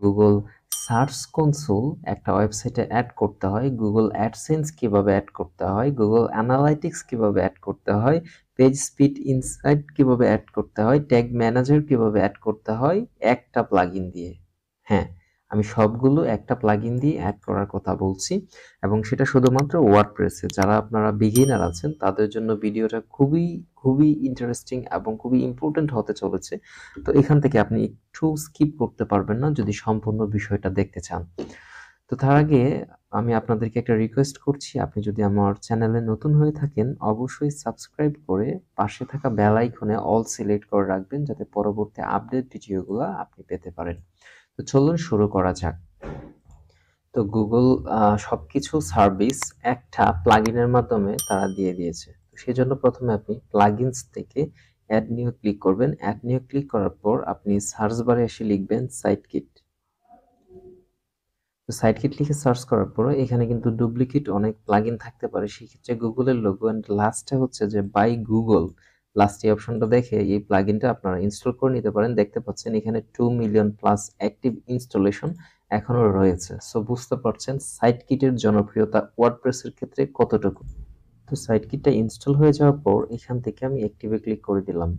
Google search console একটা ওয়েবসাইটে add করতে হয়, গুগল অ্যাডসেন্স কিভাবে অ্যাড করতে হয়, গুগল অ্যানালাইটিক্স কিভাবে অ্যাড করতে হয়, পেজ স্পিড ইনসাইট কিভাবে অ্যাড করতে হয়, ট্যাগ ম্যানেজার কিভাবে অ্যাড করতে হয় একটা প্লাগইন দিয়ে। হ্যাঁ, আমি সবগুলো একটা প্লাগইন দিয়ে অ্যাড করার কথা বলছি এবং সেটা শুধুমাত্র ওয়ার্ডপ্রেসে। যারা আপনারা বিগিনার আছেন তাদের জন্য ভিডিওটা খুবই খুবই ইন্টারেস্টিং এবং খুবই ইম্পর্টেন্ট হতে চলেছে। তো এখান থেকে আপনি একটু স্কিপ করতে পারবেন না যদি সম্পূর্ণ বিষয়টা দেখতে চান। তো তার আগে আমি আপনাদেরকে একটা রিকোয়েস্ট করছি, আপনি যদি আমার চ্যানেলে নতুন হয়ে থাকেন অবশ্যই সাবস্ক্রাইব করে পাশে থাকা বেল আইকনে অল সিলেক্ট করে রাখবেন যাতে পরবর্তী আপডেট ভিডিওগুলো আপনি পেতে পারেন। তো চলুন শুরু করা যাক। তো গুগল সবকিছু সার্ভিস একটা প্লাগইনের মাধ্যমে তারা দিয়ে দিয়েছে। তো সেজন্য প্রথমে আপনি প্লাগইনস থেকে অ্যাড নিউ ক্লিক করবেন। অ্যাড নিউ ক্লিক করার পর আপনি সার্চ বারে এসে লিখবেন সাইটকিট। তো সাইটকিট লিখে সার্চ করার পর এখানে কিন্তু ডুপ্লিকেট অনেক প্লাগইন থাকতে পারে, সেক্ষেত্রে গুগলের লোগো অ্যান্ড লাস্টে হচ্ছে যে বাই গুগল, লাস্ট এই অপশনটা দেখে এই প্লাগইনটা আপনারা ইনস্টল করে নিতে পারেন। দেখতে পাচ্ছেন এখানে 2 মিলিয়ন প্লাস অ্যাক্টিভ ইনস্টলেশন এখনো রয়েছে। সো বুঝতে পারছেন সাইটকিটের জনপ্রিয়তা ওয়ার্ডপ্রেসের ক্ষেত্রে কতটুকু। তো সাইটকিটটা ইনস্টল হয়ে যাওয়ার পর এখান থেকে আমি অ্যাক্টিভে ক্লিক করে দিলাম।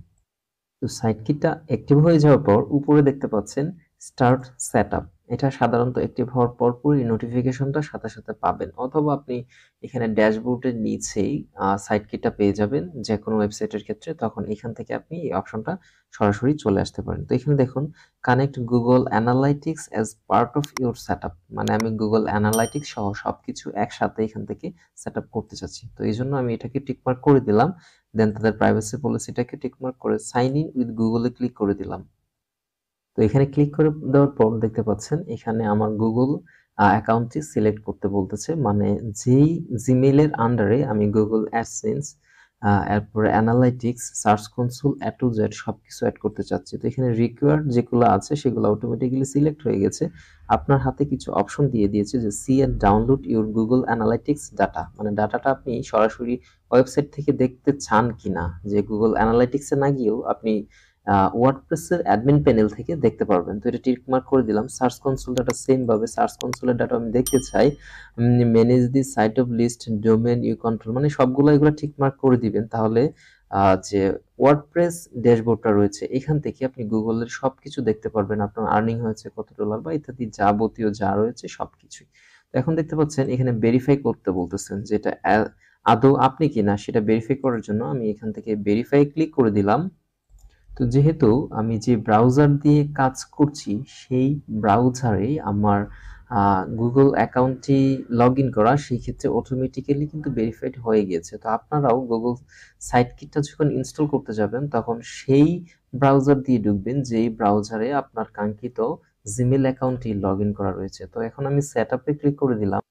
তো সাইটকিটটা অ্যাক্টিভ হয়ে যাওয়ার পর উপরে দেখতে পাচ্ছেন স্টার্ট সেটআপ। এটা সাধারণত অ্যাক্টিভ হওয়ার পরপরই নোটিফিকেশনটা সাথে সাথে পাবেন, অথবা আপনি এখানে ড্যাশবোর্ডের নিচেই সাইটকিটটা পেয়ে যাবেন যে কোনো ওয়েবসাইটের ক্ষেত্রে, তখন এখান থেকে আপনি এই অপশনটা সরাসরি চলে আসতে পারেন। তো এখানে দেখুন connect Google analytics as part of your setup, মানে আমি গুগল অ্যানালাইটিক্স সহ সবকিছু একসাথে এখান থেকে সেটআপ করতে চাচ্ছি। তো এই জন্য আমি এটাকে টিকমার্ক করে দিলাম। দেন তাদের প্রাইভেসি পলিসিটাকে টিকমার্ক করে সাইন ইন উইথ গুগলে ক্লিক করে দিলাম। তো এখানে ক্লিক করে দেওয়ার পর দেখতে পাচ্ছেন এখানে আমার গুগল অ্যাকাউন্টটি সিলেক্ট করতে বলতেছে, মানে যেই জিমেইলের আন্ডারে আমি গুগল অ্যাডসেন্স এরপরে analytics search console A to Z সবকিছু অ্যাড করতে চাচ্ছি। তো এখানে রিকোয়ার্ড যেগুলো আছে সেগুলো অটোমেটিক্যালি সিলেক্ট হয়ে গেছে। আপনার হাতে কিছু অপশন দিয়ে দিয়েছে যে see and download your Google Analytics data, মানে ডাটাটা আপনি সরাসরি ওয়েবসাইট থেকে দেখতে চান কিনা, যে গুগল অ্যানালাইটিক্সে না গিয়েও আপনি ওয়ার্ডপ্রেসের অ্যাডমিন প্যানেল থেকে দেখতে পারবেন। তো এটা টিক মার্ক করে দিলাম। সার্চ কনসোল ডাটা সেম ভাবে সার্চ কনসোলের ডাটা আমি দেখতে চাই। Manage the site of list domain you control, মানে সবগুলো এগুলো টিক মার্ক করে দিবেন, তাহলে যে ওয়ার্ডপ্রেস ড্যাশবোর্ডটা রয়েছে এখান থেকে আপনি গুগলের সবকিছু দেখতে পারবেন, আপনার আর্নিং হয়েছে কত ডলার বা ইত্যাদি যাবতীয় যা রয়েছে সবকিছুই। তো এখন দেখতে পাচ্ছেন এখানে ভেরিফাই করতে বলতেছেন, যেটা আদৌ আপনি কিনা সেটা ভেরিফাই করার জন্য আমি এখান থেকে ভেরিফাই ক্লিক করে দিলাম। তো যেহেতু আমি যে ব্রাউজার দিয়ে কাজ করছি সেই ব্রাউজারেই আমার গুগল অ্যাকাউন্টটি লগ ইন করা, সেই ক্ষেত্রে অটোমেটিক্যালি কিন্তু ভেরিফাইড হয়ে গিয়েছে। তো আপনারাও গুগল সাইটকিটটা যখন ইনস্টল করতে যাবেন তখন সেই ব্রাউজার দিয়ে ঢুকবেন যেই ব্রাউজারে আপনার কাঙ্ক্ষিত জিমেল অ্যাকাউন্টটি লগ ইন করা রয়েছে। তো এখন আমি সেট আপে ক্লিক করে দিলাম।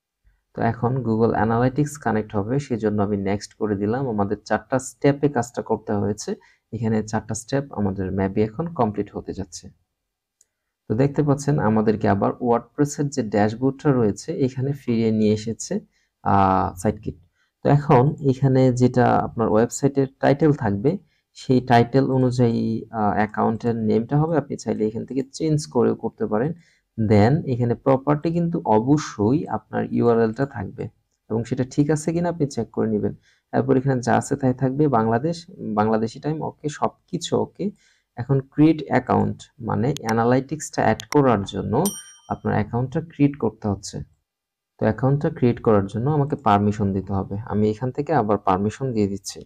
তো এখন গুগল অ্যানালাইটিক্স কানেক্ট হবে, সেজন্য আমি নেক্সট করে দিলাম। আমাদের 4টা স্টেপে কাজটা করতে হয়েছে, এখানে 4টা স্টেপ আমাদের ম্যাপে এখন কমপ্লিট হতে যাচ্ছে। তো দেখতে পাচ্ছেন আমাদেরকে আবার ওয়ার্ডপ্রেসের যে ড্যাশবোর্ডটা রয়েছে এখানে ফিরিয়ে নিয়ে এসেছে সাইটকিট। তো এখন এখানে যেটা আপনার ওয়েবসাইটের টাইটেল থাকবে সেই টাইটেল অনুযায়ী অ্যাকাউন্টের নেমটা হবে, আপনি চাইলে এখান থেকে চেঞ্জ করেও করতে পারেন। দেন এখানে প্রপার্টি কিন্তু অবশ্যই আপনার ইউআরএলটা থাকবে এবং সেটা ঠিক আছে কিনা আপনি চেক করে নেবেন। তারপর এখানে যা আছে তাই থাকবে, বাংলাদেশ, বাংলাদেশি টাইম ওকে, সবকিছু ওকে। এখন ক্রিয়েট অ্যাকাউন্ট, মানে অ্যানালাইটিক্সটা অ্যাড করার জন্য আপনার অ্যাকাউন্টটা ক্রিয়েট করতে হচ্ছে। তো অ্যাকাউন্টটা ক্রিয়েট করার জন্য আমাকে পারমিশন দিতে হবে, আমি এখান থেকে আবার পারমিশন দিয়ে দিচ্ছি।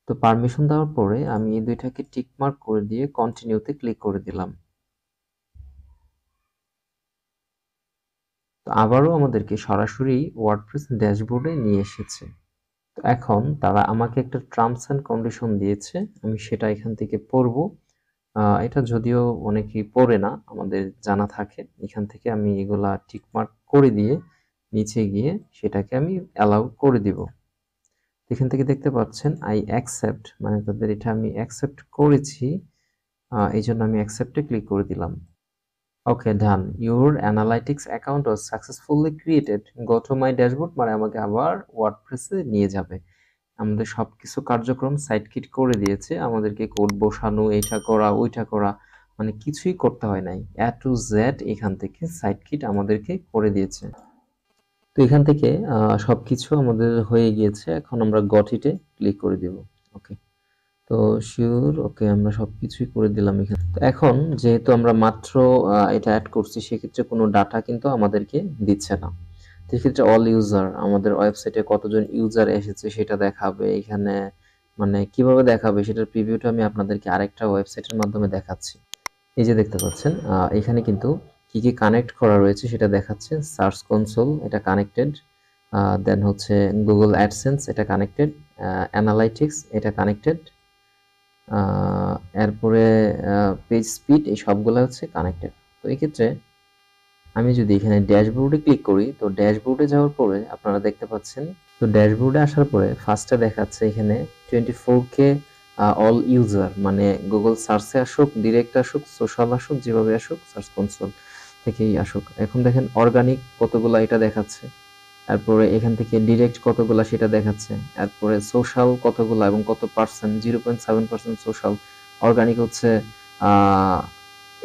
তো পারমিশন দেওয়ার পরে আমি এই দুইটাকে টিক মার্ক করে দিয়ে কন্টিনিউতে ক্লিক করে দিলাম। তো আবারও আমাদেরকে সরাসরি ওয়ার্ডপ্রেস ড্যাশবোর্ডে নিয়ে এসেছে। তো এখন তারা আমাকে একটা টার্মস অ্যান্ড কন্ডিশন দিয়েছে, আমি সেটা এখান থেকে পড়ব। এটা যদিও অনেকেই পড়ে না, আমাদের জানা থাকে। এখান থেকে আমি এগুলা টিকমার্ক করে দিয়ে নিচে গিয়ে সেটাকে আমি অ্যালাউ করে দিব। এখান থেকে দেখতে পাচ্ছেন আই অ্যাকসেপ্ট, মানে তাদের এটা আমি অ্যাকসেপ্ট করেছি, এই জন্য আমি অ্যাকসেপ্টে ক্লিক করে দিলাম। Okay, done, your analytics account was successfully created, go to my dashboard, মানে আমাকে আবার ওয়ার্ডপ্রেসে নিয়ে যাবে। আমাদের সবকিছু কার্যক্রম সাইটকিট করে দিয়েছে, আমাদেরকে কোড বসানো, এটা করা ওইটা করা, মানে কিছুই করতে হয় নাই, A to Z এখান থেকে সাইটকিট আমাদেরকে করে দিয়েছে। তো এখান থেকে সবকিছু আমাদের হয়ে গিয়েছে। এখন আমরা গট ইটে ক্লিক করে দিব। ওকে, তো শিওর, ওকে, আমরা সবকিছুই করে দিলাম এখানে। তো এখন যেহেতু আমরা মাত্র এটা অ্যাড করছি, সেক্ষেত্রে কোনো ডাটা কিন্তু আমাদেরকে দিচ্ছে না। সেক্ষেত্রে অল ইউজার, আমাদের ওয়েবসাইটে কতজন ইউজার এসেছে সেটা দেখাবে এখানে। মানে কিভাবে দেখাবে সেটার প্রিভিউটা আমি আপনাদেরকে আরেকটা ওয়েবসাইটের মাধ্যমে দেখাচ্ছি। এই যে দেখতে পাচ্ছেন, এখানে কিন্তু কি কি কানেক্ট করা রয়েছে সেটা দেখাচ্ছে। সার্চ কনসোল এটা কানেক্টেড, দেন হচ্ছে গুগল অ্যাডসেন্স এটা কানেক্টেড, অ্যানালাইটিক্স এটা কানেক্টেড, এরপরে পেজ স্পিড, এই সবগুলো হচ্ছে কানেক্টেড। তো এক্ষেত্রে আমি যদি এখানে ড্যাশবোর্ডে ক্লিক করি, তো ড্যাশবোর্ডে যাওয়ার পরে আপনারা দেখতে পাচ্ছেন, তো ড্যাশবোর্ডে আসার পরে ফার্স্টে দেখাচ্ছে এখানে 24K অল ইউজার, মানে গুগল সার্চে আসুক, ডিরেক্ট আসুক, সোশ্যাল আসুক, যেভাবে আসুক, সার্চ কনসোল থেকেই আসুক। এখন দেখেন অর্গানিক কতগুলা এটা দেখাচ্ছে, তারপরে এখান থেকে ডিরেক্ট কতগুলা সেটা দেখাচ্ছে, তারপরে সোশ্যাল কতগুলা এবং কত পার্সেন্ট, 0.7% সোশ্যাল, অর্গানিক হচ্ছে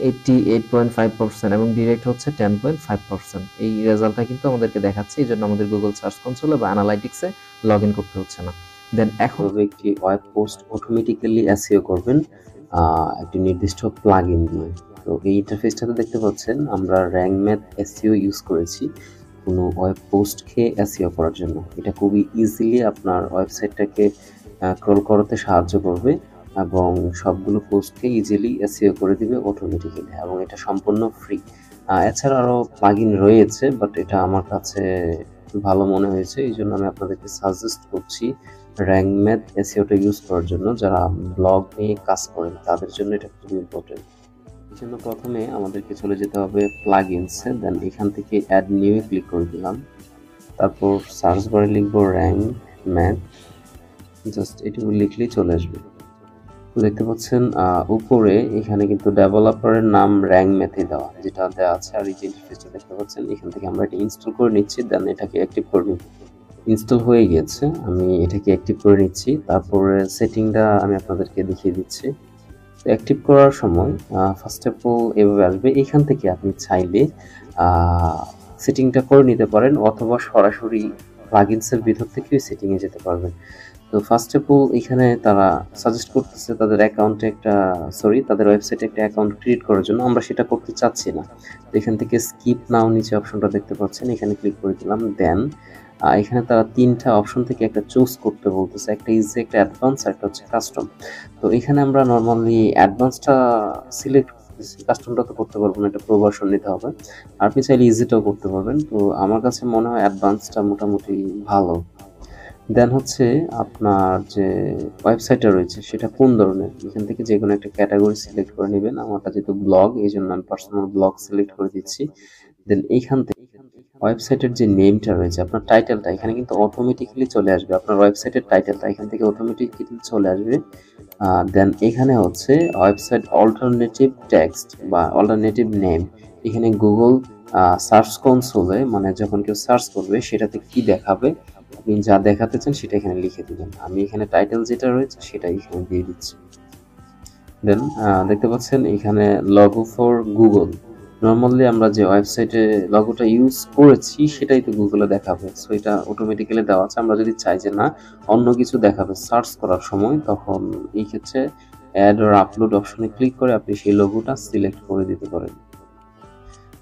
88.5% এবং ডিরেক্ট হচ্ছে 10.5%। এই রেজাল্টটা কিন্তু আমাদেরকে দেখাচ্ছে, এই জন্য আমাদের গুগল সার্চ কনসোলে বা অ্যানালাইটিক্সে লগ ইন করতে হচ্ছে না। দেন এখন একটি ওয়েব পোস্ট অটোমেটিক্যালি এসইও করবেন একটি নির্দিষ্ট প্লাগইন দিয়ে। তো এই ইন্টারফেসটাতে দেখতে পাচ্ছেন আমরা র্যাঙ্ক ম্যাথ এসইও ইউজ করেছি কোনো ওয়েব পোস্টকে এসইও করার জন্য। এটা খুবই ইজিলি আপনার ওয়েবসাইটটাকে ক্রল করাতে সাহায্য করবে এবং সবগুলো পোস্টকে ইজিলি এসইও করে দিবে অটোমেটিক্যালি, এবং এটা সম্পূর্ণ ফ্রি। এছাড়া আরও প্লাগইন রয়েছে, বাট এটা আমার কাছে ভালো মনে হয়েছে, এই জন্য আমি আপনাদেরকে সাজেস্ট করছি র্যাঙ্ক ম্যাথ এসইওটা ইউজ করার জন্য। যারা ব্লগ নিয়ে কাজ করেন তাদের জন্য এটা খুবই ইম্পর্টেন্ট। এই জন্য প্রথমে আমাদেরকে চলে যেতে হবে প্লাগইনসে, দেন এখান থেকে অ্যাড নিউ ক্লিক করে দিলাম। তারপর সার্চ বারে লিখবো র্যাঙ্ক ম্যাথ, জাস্ট এটুকু লিখলেই চলে আসবে। দেখতে পাচ্ছেন উপরে এখানে কিন্তু ডেভেলপারের নাম র্যাঙ্ক ম্যাথে দেওয়া, যেটা দেওয়া আছে। আর এই যে ইন্টারফেসটা দেখতে পাচ্ছেন, এখান থেকে আমরা এটা ইনস্টল করে নিচ্ছি, দেন এটাকে অ্যাক্টিভ করে নিব। ইনস্টল হয়ে গিয়েছে, আমি এটাকে অ্যাক্টিভ করে নিচ্ছি। তারপরে সেটিংটা আমি আপনাদেরকে দেখিয়ে দিচ্ছি। অ্যাক্টিভ করার সময় ফার্স্ট অফ অল এভাবে আসবে। এখান থেকে আপনি চাইলে সেটিংটা করে নিতে পারেন, অথবা সরাসরি প্লাগইনসের ভিতর থেকেই সেটিংয়ে যেতে পারবেন। তো ফার্স্ট অফ অল এখানে তারা সাজেস্ট করতেছে তাদের তাদের ওয়েবসাইটে একটা অ্যাকাউন্ট ক্রিয়েট করার জন্য। আমরা সেটা করতে চাচ্ছি না, তো এখান থেকে স্কিপ নাও নিচে অপশনটা দেখতে পাচ্ছেন, এখানে ক্লিক করে দিলাম। দেন এখানে তারা 3টা অপশন থেকে একটা চুজ করতে বলতেছে, একটা ইজি, একটা অ্যাডভান্স, আর একটা হচ্ছে কাস্টম। তো এখানে আমরা নর্মালি অ্যাডভান্সটা সিলেক্ট করতেছি, কাস্টমটা তো করতে পারবো না, এটা প্রো ভার্সন নিতে হবে। আপনি চাইলে ইজিটাও করতে পারবেন, তো আমার কাছে মনে হয় অ্যাডভান্সটা মোটামুটি ভালো। দেন হচ্ছে আপনার যে ওয়েবসাইটটা রয়েছে সেটা কোন ধরনের, এখান থেকে যে কোনো একটা ক্যাটাগরি সিলেক্ট করে নেবেন। আমারটা যেহেতু ব্লগ, এই জন্য আমি পার্সোনাল ব্লগ সিলেক্ট করে দিচ্ছি। দেন এইখান থেকে ওয়েবসাইটের যে নেমটা রয়েছে, আপনার টাইটেলটা এখানে কিন্তু অটোমেটিক্যালি চলে আসবে, আপনার ওয়েবসাইটের টাইটেলটা এখান থেকে অটোমেটিক্যালি চলে আসবে। দেন এখানে হচ্ছে ওয়েবসাইট অল্টারনেটিভ টেক্সট বা অল্টারনেটিভ নেম, এখানে গুগল সার্চ কনসোলে মানে যখন কেউ সার্চ করবে সেটাতে কি দেখাবে, আপনি যা দেখাতে চান সেটা এখানে লিখে দিবেন। আমি এখানে টাইটেল যেটা রয়েছে সেটা এখানে দিয়ে দিচ্ছি। দেন দেখতে পাচ্ছেন এখানে লগো ফর গুগল, নর্মালি আমরা যে ওয়েবসাইটে লগোটা ইউজ করেছি সেটাই তো গুগলে দেখাবে, সো এটা অটোমেটিক্যালি দেওয়া আছে। আমরা যদি চাই যে না অন্য কিছু দেখাবে সার্চ করার সময়, তখন এই ক্ষেত্রে অ্যাড অর আপলোড অপশনে ক্লিক করে আপনি সেই লোগোটা সিলেক্ট করে দিতে পারেন।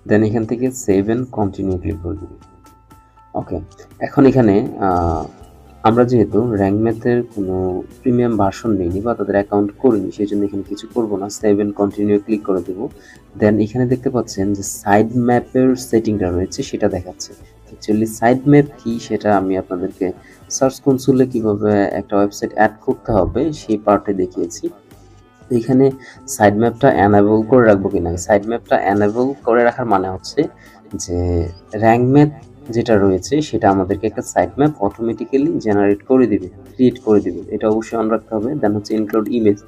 দেন এখান থেকে সেভ এন্ড কন্টিনিউ ক্লিক করে দিবেন। ওকে, এখন এখানে আমরা যেহেতু র্যাঙ্ক ম্যাথের কোনো প্রিমিয়াম ভার্সন নিইনি বা তাদের অ্যাকাউন্ট করিনি, সেই জন্য এখানে কিছু করবো না, সেভ এন্ড কন্টিনিউ ক্লিক করে দেবো। দেন এখানে দেখতে পাচ্ছেন যে সাইড ম্যাপের সেটিংটা রয়েছে সেটা দেখাচ্ছে। অ্যাকচুয়ালি সাইড ম্যাপ কি সেটা আমি আপনাদেরকে সার্চ কনসোলে কিভাবে একটা ওয়েবসাইট অ্যাড করতে হবে সেই পার্টে দেখিয়েছি। এখানে সাইড ম্যাপটা অ্যানেবল করে রাখবো কিনা, সাইড ম্যাপটা অ্যানেবল করে রাখার মানে হচ্ছে যে র্যাঙ্ক ম্যাপ যেটা রয়েছে সেটা আমাদেরকে একটা সাইড ম্যাপ অটোমেটিক্যালি জেনারেট করে দিবে, ক্রিয়েট করে দিবে, এটা অবশ্যই অন রাখতে হবে। দেন হচ্ছে ইনক্লুড ইমেজ,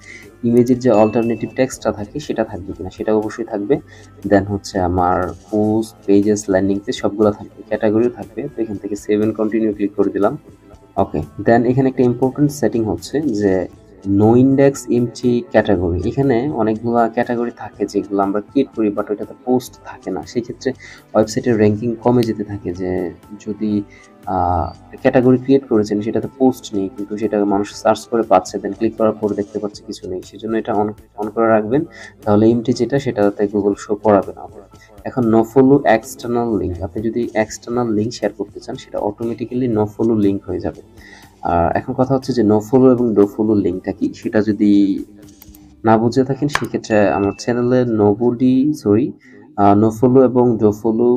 ইমেজের যে অল্টারনেটিভ টেক্সটটা থাকে সেটা থাকবে কিনা, সেটা অবশ্যই থাকবে। দেন হচ্ছে আমার পোস্ট, পেজেস, ল্যান্ডিং পেজ সবগুলো থাকবে, ক্যাটাগরিও থাকবে। তো এখান থেকে সেভ এন্ড কন্টিনিউ ক্লিক করে দিলাম। ওকে, দেন এখানে একটা ইম্পর্টেন্ট সেটিং হচ্ছে যে নো ইন্ডেক্স এমটি ক্যাটাগরি, এখানে অনেকগুলো ক্যাটাগরি থাকে যেগুলো আমরা ক্রিয়েট করি বাট ওইটাতে পোস্ট থাকে না, সেক্ষেত্রে ওয়েবসাইটের র্যাঙ্কিং কমে যেতে থাকে। যে যদি ক্যাটাগরি ক্রিয়েট করেছেন সেটাতে পোস্ট নেই কিন্তু সেটা মানুষ সার্চ করে পাচ্ছে, দেন ক্লিক করার পর দেখতে পাচ্ছে কিছু নেই, সেজন্য এটা অন করে রাখবেন, তাহলে এমটি যেটা সেটাতে গুগল শো করাবে না। এখন নো ফলো এক্সটার্নাল লিঙ্ক, আপনি যদি এক্সটার্নাল লিঙ্ক শেয়ার করতে চান সেটা অটোমেটিক্যালি নো ফলো লিঙ্ক হয়ে যাবে। আর এখন কথা হচ্ছে যে নো ফলো এবং ডো ফলো লিঙ্কটা কি, সেটা যদি না বুঝে থাকেন সেক্ষেত্রে আমার চ্যানেলে নো ফলো এবং ডো ফলো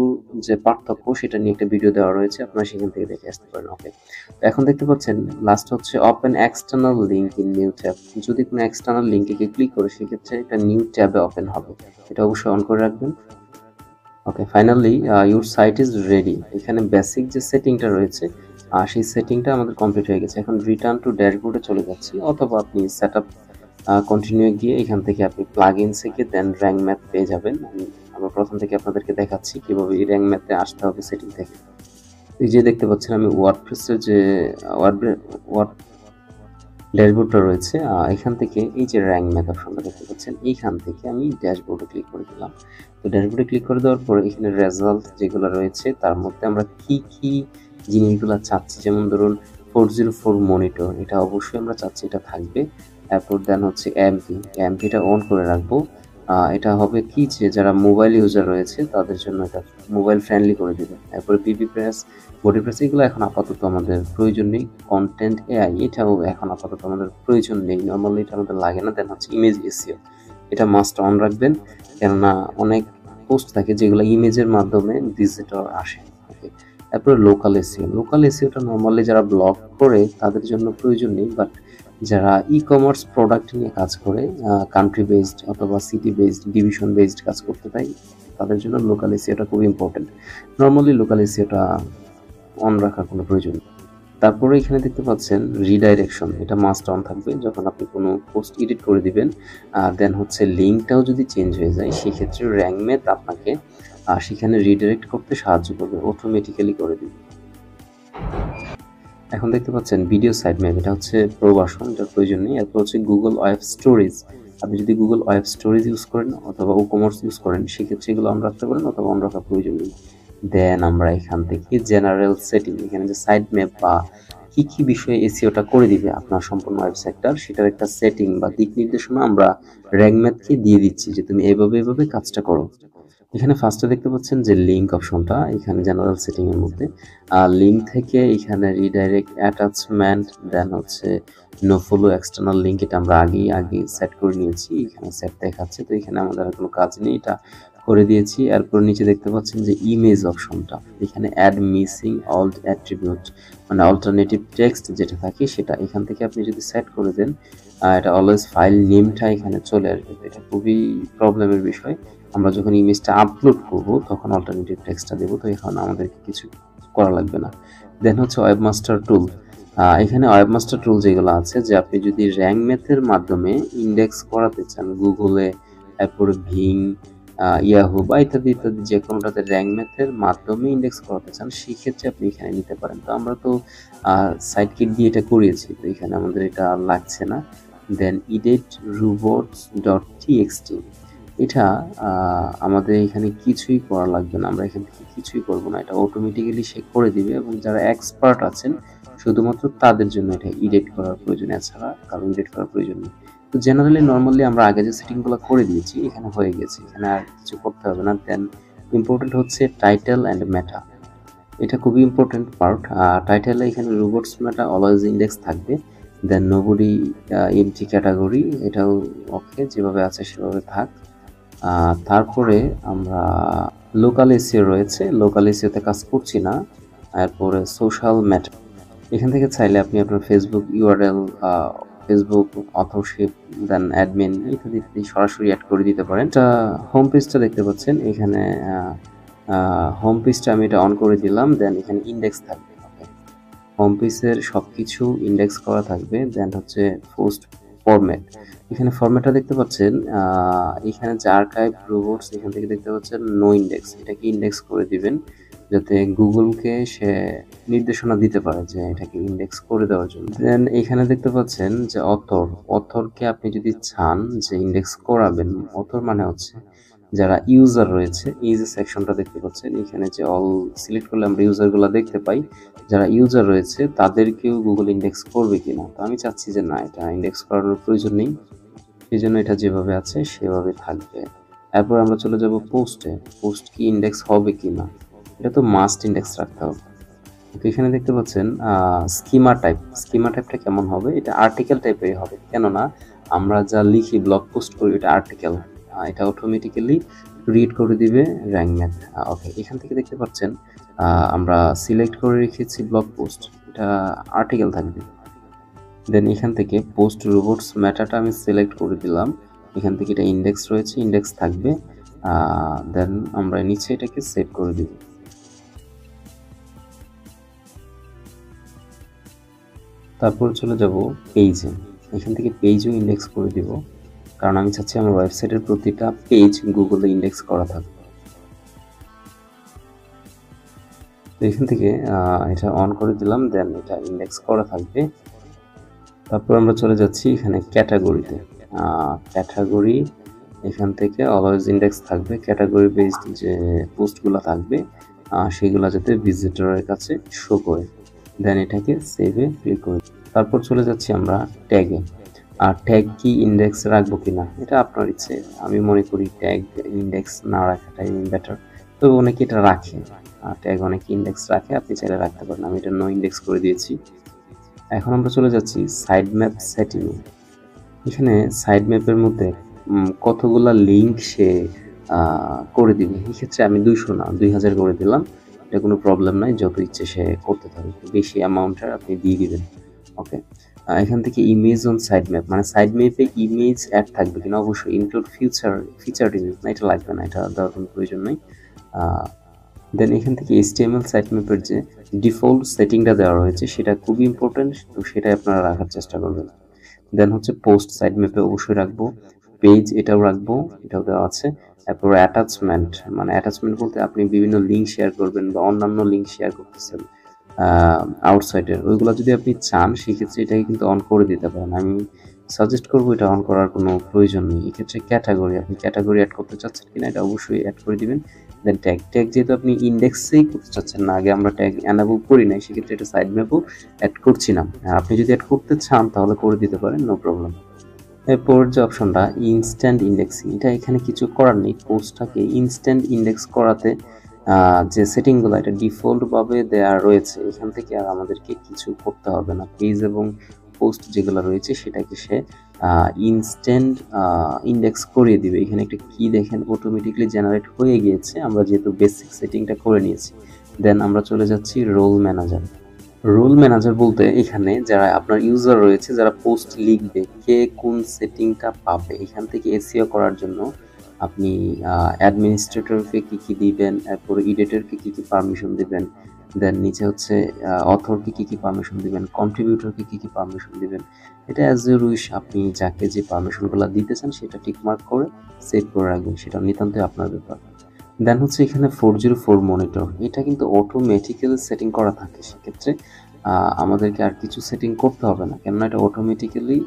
যে পার্থক্য সেটা নিয়ে একটা ভিডিও দেওয়া রয়েছে, আপনারা সেখান থেকে দেখে আসতে পারেন। ওকে, তো এখন দেখতে পাচ্ছেন লাস্ট হচ্ছে open external link in new tab, যদি কোনো এক্সটার্নাল লিঙ্কে ক্লিক করে সেক্ষেত্রে একটা নিউ ট্যাবে ওপেন হবে, এটা অবশ্যই অন করে রাখবেন। Okay, finally your site is ready, এখানে বেসিক যে সেটিংটা রয়েছে সেই সেটিংটা আমাদের কমপ্লিট হয়ে গেছে। এখন রিটার্ন টু ড্যাশবোর্ডে চলে যাচ্ছি, অথবা আপনি সেট আপ কন্টিনিউ গিয়ে এখান থেকে আপনি প্লাগইনস থেকে দেন র্যাঙ্ক ম্যাথ পেয়ে যাবেন। আমরা প্রথম থেকে আপনাদেরকে দেখাচ্ছি কিভাবে এই র্যাঙ্ক ম্যাথে আসতে হবে সেটিং থেকে। এই যে দেখতে পাচ্ছেন আমি ওয়ার্ডপ্রেসের যে ওয়ার্ড ড্যাশবোর্ডটা রয়েছে, এখান থেকে এই যে র্যাঙ্ক ম্যাথ অপশনটা দেখতে পাচ্ছেন, এইখান থেকে আমি ড্যাশবোর্ডে ক্লিক করে দিলাম। তো ড্যাশবোর্ডে ক্লিক করে দেওয়ার পরে এখানে রেজাল্ট যেগুলো রয়েছে তার মধ্যে আমরা কি কি জিনিসগুলো চাচ্ছি, যেমন ধরুন 404 মনিটর, এটা অবশ্যই আমরা চাচ্ছি এটা থাকবে। তারপর দেন হচ্ছে এমপিটা অন করে রাখবো। এটা হবে কি যে যারা মোবাইল ইউজার রয়েছে তাদের জন্য এটা মোবাইল ফ্রেন্ডলি করে দেবে। তারপরে পিপি প্রেস, বডি প্রেস, এগুলো এখন আপাতত আমাদের প্রয়োজন নেই। কন্টেন্ট এআই, এটাও এখন আপাতত আমাদের প্রয়োজন নেই, নর্মালি এটা আমাদের লাগে না। দেন হচ্ছে ইমেজ এসইও, এটা মাস্ট অন রাখবেন, কেননা অনেক পোস্ট থাকে যেগুলো ইমেজের মাধ্যমে ভিজিটর আসে। ওকে, তারপরে লোকাল এসইওটা নর্মালি যারা ব্লগ করে তাদের জন্য প্রয়োজন নেই, বাট যারা ই কমার্স প্রোডাক্ট নিয়ে কাজ করে, কান্ট্রি বেসড অথবা সিটি বেসড, ডিভিশন বেসড কাজ করতে চাই, তাদের জন্য লোকাল এসইওটা খুব ইম্পর্টেন্ট। নর্মালি লোকাল এসইওটা অন রাখার কোনো প্রয়োজন নেই। তারপরে এখানে দেখতে পাচ্ছেন রিডাইরেকশন, এটা মাস্ট অন থাকবে যখন আপনি কোনো পোস্ট এডিট করে দিবেন। দেন হচ্ছে লিঙ্কটাও যদি চেঞ্জ হয়ে যায় সেক্ষেত্রে র্যাঙ্ক ম্যাথ আপনাকে সেখানে রিডাইরেক্ট করতে সাহায্য করবে, অটোমেটিক্যালি করে দিবে। এখন দেখতে পাচ্ছেন ভিডিও সাইড ম্যাপ, এটা হচ্ছে প্রবাসন, এটার প্রয়োজন নেই। এরপর হচ্ছে গুগল ওয়েব স্টোরেজ, আপনি যদি গুগল ওয়েব স্টোরেজ ইউজ করেন অথবা ই কমার্স ইউজ করেন সেক্ষেত্রে এগুলো অন রাখতে পারেন অথবা অন রাখার প্রয়োজন নেই। দেন আমরা এখান থেকে জেনারেল সেটিং, এখানে যে সাইড ম্যাপ বা কি কি বিষয়ে এসইওটা করে দিবে আপনার সম্পূর্ণ ওয়েবসাইটটার, সেটার একটা সেটিং বা দিক নির্দেশনা আমরা র্যাঙ্ক ম্যাথকে দিয়ে দিচ্ছি যে তুমি এভাবে কাজটা করো। এখানে ফার্স্টে দেখতে পাচ্ছেন যে লিঙ্ক অপশনটা, এখানে জেনারেল সেটিং এর মধ্যে লিঙ্ক থেকে এখানে রিডাইরেক্ট অ্যাটাচমেন্ট, দেন হচ্ছে নো ফলো এক্সটার্নাল লিঙ্ক, এটা আমরা আগে সেট করে নিয়েছি, এখানে সেট দেখাচ্ছে, তো এখানে আমাদের আর কোনো কাজ নেই, এটা করে দিয়েছি। এরপর নিচে দেখতে পাচ্ছেন যে ইমেজ অপশনটা, এখানে অ্যাড মিসিং অল্ট অ্যাট্রিবিউট মানে অল্টারনেটিভ টেক্সট যেটা থাকে সেটা এখান থেকে আপনি যদি সেট করে দেন এটা অলওয়েজ ফাইল নেমটা এখানে চলে আসবে, এটা খুবই প্রবলেমের বিষয়। আমরা যখন ইমেজটা আপলোড করব তখন অল্টারনেটিভ টেক্সটটা দেবো, তো এখন আমাদেরকে কিছু করা লাগবে না। দেন হচ্ছে ওয়েবমাস্টার টুল, এখানে ওয়েবমাস্টার টুল যেগুলো আছে, যে আপনি যদি র্যাঙ্ক ম্যাথের মাধ্যমে ইন্ডেক্স করাতে চান গুগলে, তারপরে ভিং, ইয়াহু বা ইত্যাদি ইত্যাদি যে কোনোটাতে র্যাঙ্ক ম্যাথের মাধ্যমে ইন্ডেক্স করাতে চান সেক্ষেত্রে আপনি এখানে নিতে পারেন। তো আমরা তো সাইট কিট দিয়ে এটা করিয়েছি, তো এখানে আমাদের এটা লাগছে না। দেন edit robots.txt, এটা আমাদের এখানে কিছুই করা লাগবে না, আমরা এখান থেকে কিছুই করব না, এটা অটোমেটিক্যালি সে করে দিবে, এবং যারা এক্সপার্ট আছেন শুধুমাত্র তাদের জন্য এটা এডিট করার প্রয়োজন, এছাড়া কারো এডিট করার প্রয়োজন নেই। তো জেনারেলি নর্মালি আমরা আগে যে সেটিংগুলো করে দিয়েছি এখানে হয়ে গেছে, এখানে আর কিছু করতে হবে না। দেন ইম্পর্টেন্ট হচ্ছে টাইটেল অ্যান্ড মেটা, এটা খুবই ইম্পর্টেন্ট পার্ট। টাইটেলে এখানে রোবটস মেটা অলওয়েজ ইন্ডেক্স থাকবে। দেন নোবডি এমটি ক্যাটাগরি, এটাও ওকে, যেভাবে আছে সেভাবে থাক। তারপরে আমরা লোকাল এসইও রয়েছে, লোকাল এসইওতে কাজ করছি না। এরপরে সোশ্যাল ম্যাটার, এখান থেকে চাইলে আপনি আপনার ফেসবুক ইউআরএল, ফেসবুক অথরশিপ, দেন অ্যাডমিন ইত্যাদি সরাসরি অ্যাড করে দিতে পারেন। এটা হোম পেজটা দেখতে পাচ্ছেন, এখানে হোম পেজটা আমি এটা অন করে দিলাম। দেন এখানে ইন্ডেক্স থাকবে, হোম পেজের সব কিছু ইন্ডেক্স করা থাকবে। দেন হচ্ছে ফরম্যাট। এখানে ফরম্যাটটা দেখতে পাচ্ছেন, এখানে যে আর্কাইভ রোবটস এখান থেকে দেখতে পাচ্ছেন নো ইন্ডেক্স, এটাকে ইন্ডেক্স করে দিবেন যাতে গুগলকে সে নির্দেশনা দিতে পারে যে এটাকে ইন্ডেক্স করে দেওয়ার জন্য। দেন এখানে দেখতে পাচ্ছেন যে অথরকে আপনি যদি চান যে ইন্ডেক্স করাবেন, অথর মানে হচ্ছে যারা ইউজার রয়েছে, এই যে সেকশনটা দেখতে পাচ্ছেন এখানে যে অল সিলেক্ট করলে আমরা ইউজারগুলো দেখতে পাই, যারা ইউজার রয়েছে তাদেরকেও গুগল ইন্ডেক্স করবে কিনা। তো আমি চাচ্ছি যে না, এটা ইন্ডেক্স করানোর প্রয়োজন নেই, সেই জন্য এটা যেভাবে আছে সেভাবে থাকবে। এরপর আমরা চলে যাব পোস্টে। পোস্ট কি ইন্ডেক্স হবে কিনা, এটা তো মাস্ট ইন্ডেক্স রাখতে হবে। তো এখানে দেখতে পাচ্ছেন স্কিমা টাইপটা কেমন হবে, এটা আর্টিকেল টাইপেরই হবে, কেননা আমরা যা লিখি ব্লগ পোস্ট করি এটা আর্টিকেল, এটা অটোমেটিক্যালি রিড করে দিবে র্যাঙ্ক ম্যাথ। ওকে, এখান থেকে দেখতে পাচ্ছেন আমরা সিলেক্ট করে রেখেছি ব্লগ পোস্ট, এটা আর্টিকেল থাকবে। দেন এখান থেকে পোস্ট রোবটস ম্যাটারটা আমি সিলেক্ট করে দিলাম, এখান থেকে এটা ইন্ডেক্স রয়েছে, ইন্ডেক্স থাকবে। দেন আমরা নিচে এটাকে সেভ করে দিব। তারপর চলে যাব পেজে, এখান থেকে পেজও ইন্ডেক্স করে দিব, কারণ আমি চাচ্ছি আমার ওয়েবসাইটের প্রতিটা পেজ গুগলে ইন্ডেক্স করা থাকবে। তো এখান থেকে এটা অন করে দিলাম, দেন এটা ইন্ডেক্স করা থাকবে। তারপর আমরা চলে যাচ্ছি এখানে ক্যাটাগরিতে। ক্যাটাগরি এখান থেকে অলওয়েজ ইন্ডেক্স থাকবে, ক্যাটাগরি বেসড যে পোস্টগুলো থাকবে সেগুলো যাতে ভিজিটরের কাছে শো করে। দেন এটাকে সেভে ক্লিক করে, তারপর চলে যাচ্ছি আমরা ট্যাগে। আর ট্যাগ কি ইন্ডেক্স রাখবো কিনা এটা আপনার ইচ্ছে, আমি মনে করি ট্যাগ ইন্ডেক্স না রাখাটাই বেটার, তবে অনেকে এটা রাখে, ট্যাগ অনেকে ইন্ডেক্স রাখে, আপনি চাইলে রাখতে পারেন, আমি এটা নো ইন্ডেক্স করে দিয়েছি। এখন আমরা চলে যাচ্ছি সাইড ম্যাপ সেটিংয়ে। এখানে সাইড ম্যাপের মধ্যে কতগুলা লিঙ্ক সে করে দিবে, এক্ষেত্রে আমি 200 না 2000 করে দিলাম, এটা কোনো প্রবলেম নাই, যত ইচ্ছে সে করতে থাকবে, বেশি অ্যামাউন্টের আপনি দিয়ে দিবেন। ওকে, এখান থেকে ইমেজ অন সাইড ম্যাপ, মানে সাইড ম্যাপে ইমেজ অ্যাড থাকবে কিনা, অবশ্যই ইনক্লুড ফিচার ইমেজ না, এটা লাগবে না, এটা দেওয়ার কোনো প্রয়োজন নেই। দেন এখান থেকে HTML সাইড ম্যাপের যে ডিফল্ট সেটিংটা দেওয়া রয়েছে সেটা খুবই ইম্পর্টেন্ট, তো সেটাই আপনারা রাখার চেষ্টা করবেন। দেন হচ্ছে পোস্ট সাইড ম্যাপে অবশ্যই রাখবো, পেজ এটাও রাখবো, এটাও দেওয়া আছে। তারপর অ্যাটাচমেন্ট, মানে অ্যাটাচমেন্ট বলতে আপনি বিভিন্ন লিঙ্ক শেয়ার করবেন বা অন্যান্য লিঙ্ক শেয়ার করতেছেন আউটসাইডের, ওইগুলো যদি আপনি চান সেক্ষেত্রে এটাকে কিন্তু অন করে দিতে পারেন, আমি সাজেস্ট করবো এটা অন করার কোনো প্রয়োজন নেই। এক্ষেত্রে ক্যাটাগরি, আপনি ক্যাটাগরি অ্যাড করতে চাচ্ছেন কিনা এটা অবশ্যই অ্যাড করে দিবেন। দেন ট্যাগ যেহেতু আপনি ইন্ডেক্সেই করতে চাচ্ছেন না, আগে আমরা ট্যাগ এনাবল করি নাই, সেক্ষেত্রে এটা সাইড ম্যাপও অ্যাড করছি না, আপনি যদি অ্যাড করতে চান তাহলে করে দিতে পারেন, নো প্রবলেম। এরপর যে অপশনটা ইনস্ট্যান্ট ইন্ডেক্সিং, এটা এখানে কিছু করার নেই, পোস্টটাকে ইনস্ট্যান্ট ইন্ডেক্স করাতে যে সেটিংগুলো এটা ডিফল্টভাবে দেওয়া রয়েছে, এখান থেকে আর আমাদেরকে কিছু করতে হবে না, পেজ এবং পোস্ট যেগুলো রয়েছে সেটাকে সে ইনস্ট্যান্ট ইন্ডেক্স করিয়ে দিবে। এখানে একটা কি দেখেন অটোমেটিকলি জেনারেট হয়ে গিয়েছে, আমরা যেহেতু বেসিক সেটিংটা করে নিয়েছি। দেন আমরা চলে যাচ্ছি রোল ম্যানেজার। রোল ম্যানেজার বলতে এখানে যারা আপনার ইউজার রয়েছে, যারা পোস্ট লিখবে, কে কোন সেটিংটা পাবে, এখান থেকে এসইও করার জন্য আপনি অ্যাডমিনিস্ট্রেটরকে কী দিবেন, এরপর এডিটরকে কী পারমিশন দিবেন, দেন নিচে হচ্ছে অথরকে কী পারমিশন দিবেন, কন্ট্রিবিউটরকে কী পারমিশন দিবেন, এটা অ্যাজ ইউর উইশ, আপনি যাকে যে পারমিশনগুলো দিতে চান সেটা টিকমার্ক করে সেভ করে রাখবেন, সেটা নিতান্তই আপনার ব্যাপার। দেন হচ্ছে এখানে 404 মনিটর, এটা কিন্তু অটোমেটিক্যালি সেটিং করা থাকে, সেক্ষেত্রে আমাদেরকে আর কিছু সেটিং করতে হবে না, কেননা এটা অটোমেটিক্যালি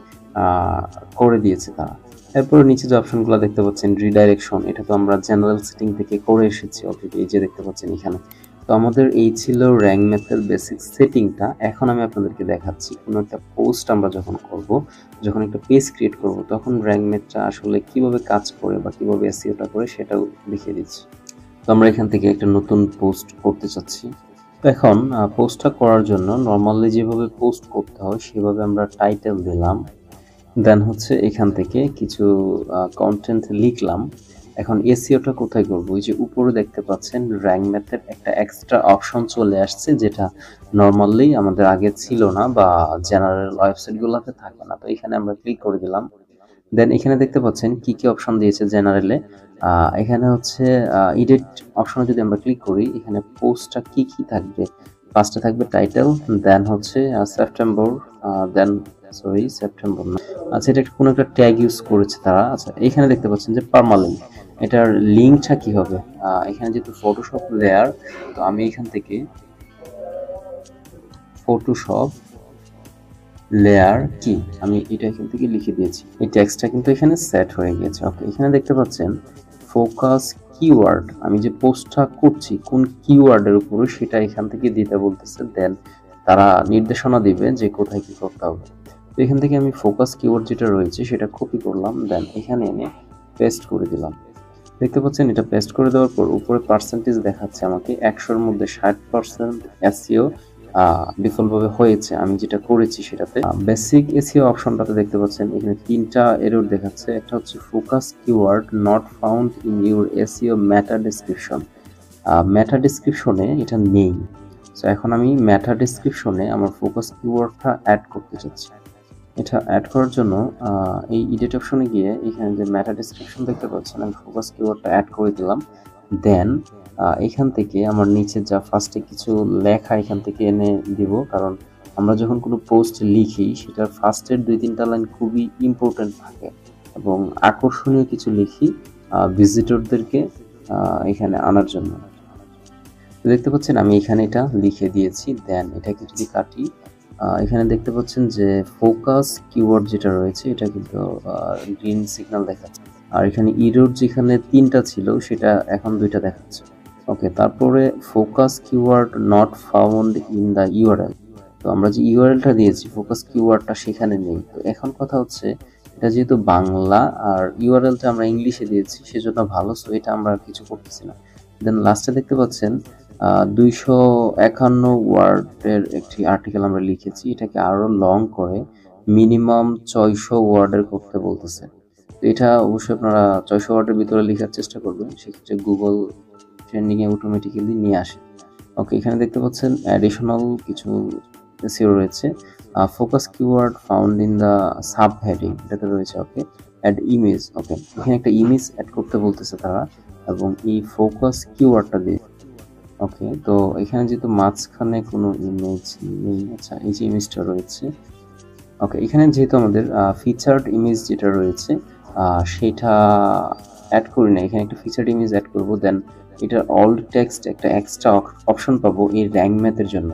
করে দিয়েছে তারা। এরপর নিচে যে অপশনগুলো দেখতে পাচ্ছেন রিডাইরেকশন, এটা তো আমরা জেনারেল সেটিং থেকে করে এসেছি অলরেডি, এই যে দেখতে পাচ্ছেন এখানে। তো আমাদের এই ছিল র্যাঙ্ক ম্যাথের বেসিক সেটিংটা। এখন আমি আপনাদেরকে দেখাচ্ছি কোনো একটা পোস্ট আমরা যখন করব, যখন একটা পেজ ক্রিয়েট করব, তখন র্যাঙ্ক ম্যাথটা আসলে কিভাবে কাজ করে বা কিভাবে এসইওটা করে সেটাও দেখিয়ে দিচ্ছি। তো আমরা এখান থেকে একটা নতুন পোস্ট করতে চাচ্ছি। তো এখন পোস্টটা করার জন্য নর্মালি যেভাবে পোস্ট করতে হয় সেভাবে আমরা টাইটেল দিলাম, দেন হচ্ছে এখান থেকে কিছু কন্টেন্ট লিখলাম। এখন এসইওটা কোথায় করব, ওই যে উপরে দেখতে পাচ্ছেন র্যাঙ্ক ম্যাথের একটা এক্সট্রা অপশন চলে আসছে, যেটা নর্মালি আমাদের আগে ছিল না বা জেনারেল ওয়েবসাইটগুলোতে থাকে না, তো এখানে আমরা ক্লিক করে দিলাম। দেন এখানে দেখতে পাচ্ছেন কি কি অপশন দিয়েছে জেনারেলে, এখানে হচ্ছে এডিট অপশনে যদি আমরা ক্লিক করি, এখানে পোস্টটা কি থাকবে, ফার্স্টে থাকবে টাইটেল, দেন হচ্ছে সেপ্টেম্বর, দেন সরি সেপ্টেম্বর না, আচ্ছা এটা কোনো একটা ট্যাগ ইউজ করেছে তারা। আচ্ছা এখানে দেখতে পাচ্ছেন যে পার্মালিঙ্ক, এটার লিঙ্কটা কি হবে? এখানে যেহেতু ফটোশপ লেয়ার, তো আমি এখান থেকে ফটোশপ লেয়ার কি আমি এটা এখান থেকে লিখে দিয়েছি, এই টেক্সটটা কিন্তু এখানে সেট হয়ে গেছে। ওকে, এখানে দেখতে পাচ্ছেন ফোকাস কিওয়ার্ড, আমি যে পোস্টটা করছি কোন কিওয়ার্ডের উপরে সেটা এখান থেকে দিতে বলতেছে, দেন তারা নির্দেশনা দিবে যে কোথায় কি করতে হবে। তো এখান থেকে আমি ফোকাস কিওয়ার্ড যেটা রয়েছে সেটা কপি করলাম, দেন এখানে এনে পেস্ট করে দিলাম। দেখতে পাচ্ছেন এটা পেস্ট করে দেওয়ার পর উপরে পার্সেন্টেজ দেখাচ্ছে আমাকে 100-এর মধ্যে 60% এসইও ডিফল্টভাবে হয়েছে আমি যেটা করেছি সেটাতে। বেসিক এসইও অপশনটাতে দেখতে পাচ্ছেন এখানে 3টা এরর দেখাচ্ছে। একটা হচ্ছে focus keyword not found in your SEO meta description, meta ডেসক্রিপশনে এটা নেই। সো এখন আমি মেটা ডেসক্রিপশনে আমার ফোকাস কিওয়ার্ডটা অ্যাড করতে চাচ্ছি। এটা অ্যাড করার জন্য এই এডিট অপশনে গিয়ে এখানে যে মেটা ডেসক্রিপশন দেখতে পাচ্ছেন আমি ফোকাস কিওয়ার্ডটা অ্যাড করে দিলাম। দেন এখান থেকে আমার নিচে যা ফার্স্টে কিছু লেখা এখান থেকে এনে দিব, কারণ আমরা যখন কোনো পোস্ট লিখি সেটার ফার্স্টের 2-3টা লাইন খুবই ইম্পর্টেন্ট থাকে এবং আকর্ষণীয় কিছু লিখি ভিজিটরদেরকে এখানে আনার জন্য। দেখতে পাচ্ছেন আমি এখানে এটা লিখে দিয়েছি। দেন এটাকে যদি কাটি, এখানে দেখতে পাচ্ছেন যে ফোকাস কিওয়ার্ড যেটা রয়েছে এটা কিন্তু গ্রিন সিগন্যাল দেখাচ্ছে, আর এখানে ইরর যেখানে 3টা ছিল সেটা এখন 2টা দেখাচ্ছে। ওকে, তারপরে focus keyword not found in the URL, তো আমরা যে ইউআরএলটা দিয়েছি ফোকাস কিওয়ার্ডটা সেখানে নেই। তো এখন কথা হচ্ছে এটা যেহেতু বাংলা আর ইউআরএলটা আমরা ইংলিশে দিয়েছি সেজন্য ভালো, সো এটা আমরা কিছু করতেছি না। দেন লাস্টে দেখতে পাচ্ছেন 251 ওয়ার্ডের একটি আর্টিকেল আমরা লিখেছি, এটাকে আরো লং করে মিনিমাম 600 ওয়ার্ডের করতে বলতেছে। তো এটা অবশ্যই আপনারা 600 ওয়ার্ডের ভিতরে লেখার চেষ্টা করবেন, সেক্ষেত্রে গুগল ট্রেন্ডিংয়ে অটোমেটিক্যালি নিয়ে আসে। ওকে, এখানে দেখতে পাচ্ছেন অ্যাডিশনাল কিছু এসইও রয়েছে। Focus keyword found in the sub heading এটাতে রয়েছে। ওকে, অ্যাড ইমেজ, ওকে এখানে একটা ইমেজ অ্যাড করতে বলতেছে তারা এবং এই ফোকাস কিওয়ার্ডটা দিয়ে। ওকে, তো এখানে যেহেতু মাঝখানে কোনো ইমেজ নেই, আচ্ছা এই যে ইমেজটা রয়েছে। ওকে, এখানে যেহেতু আমাদের ফিচার্ড ইমেজ যেটা রয়েছে সেটা অ্যাড করি না, এখানে একটা ফিচার্ড ইমেজ অ্যাড করব। দেন এটা অল্ড টেক্সট একটা এক্সট্রা অপশন পাবো এই র্যাঙ্ক ম্যাথের জন্য।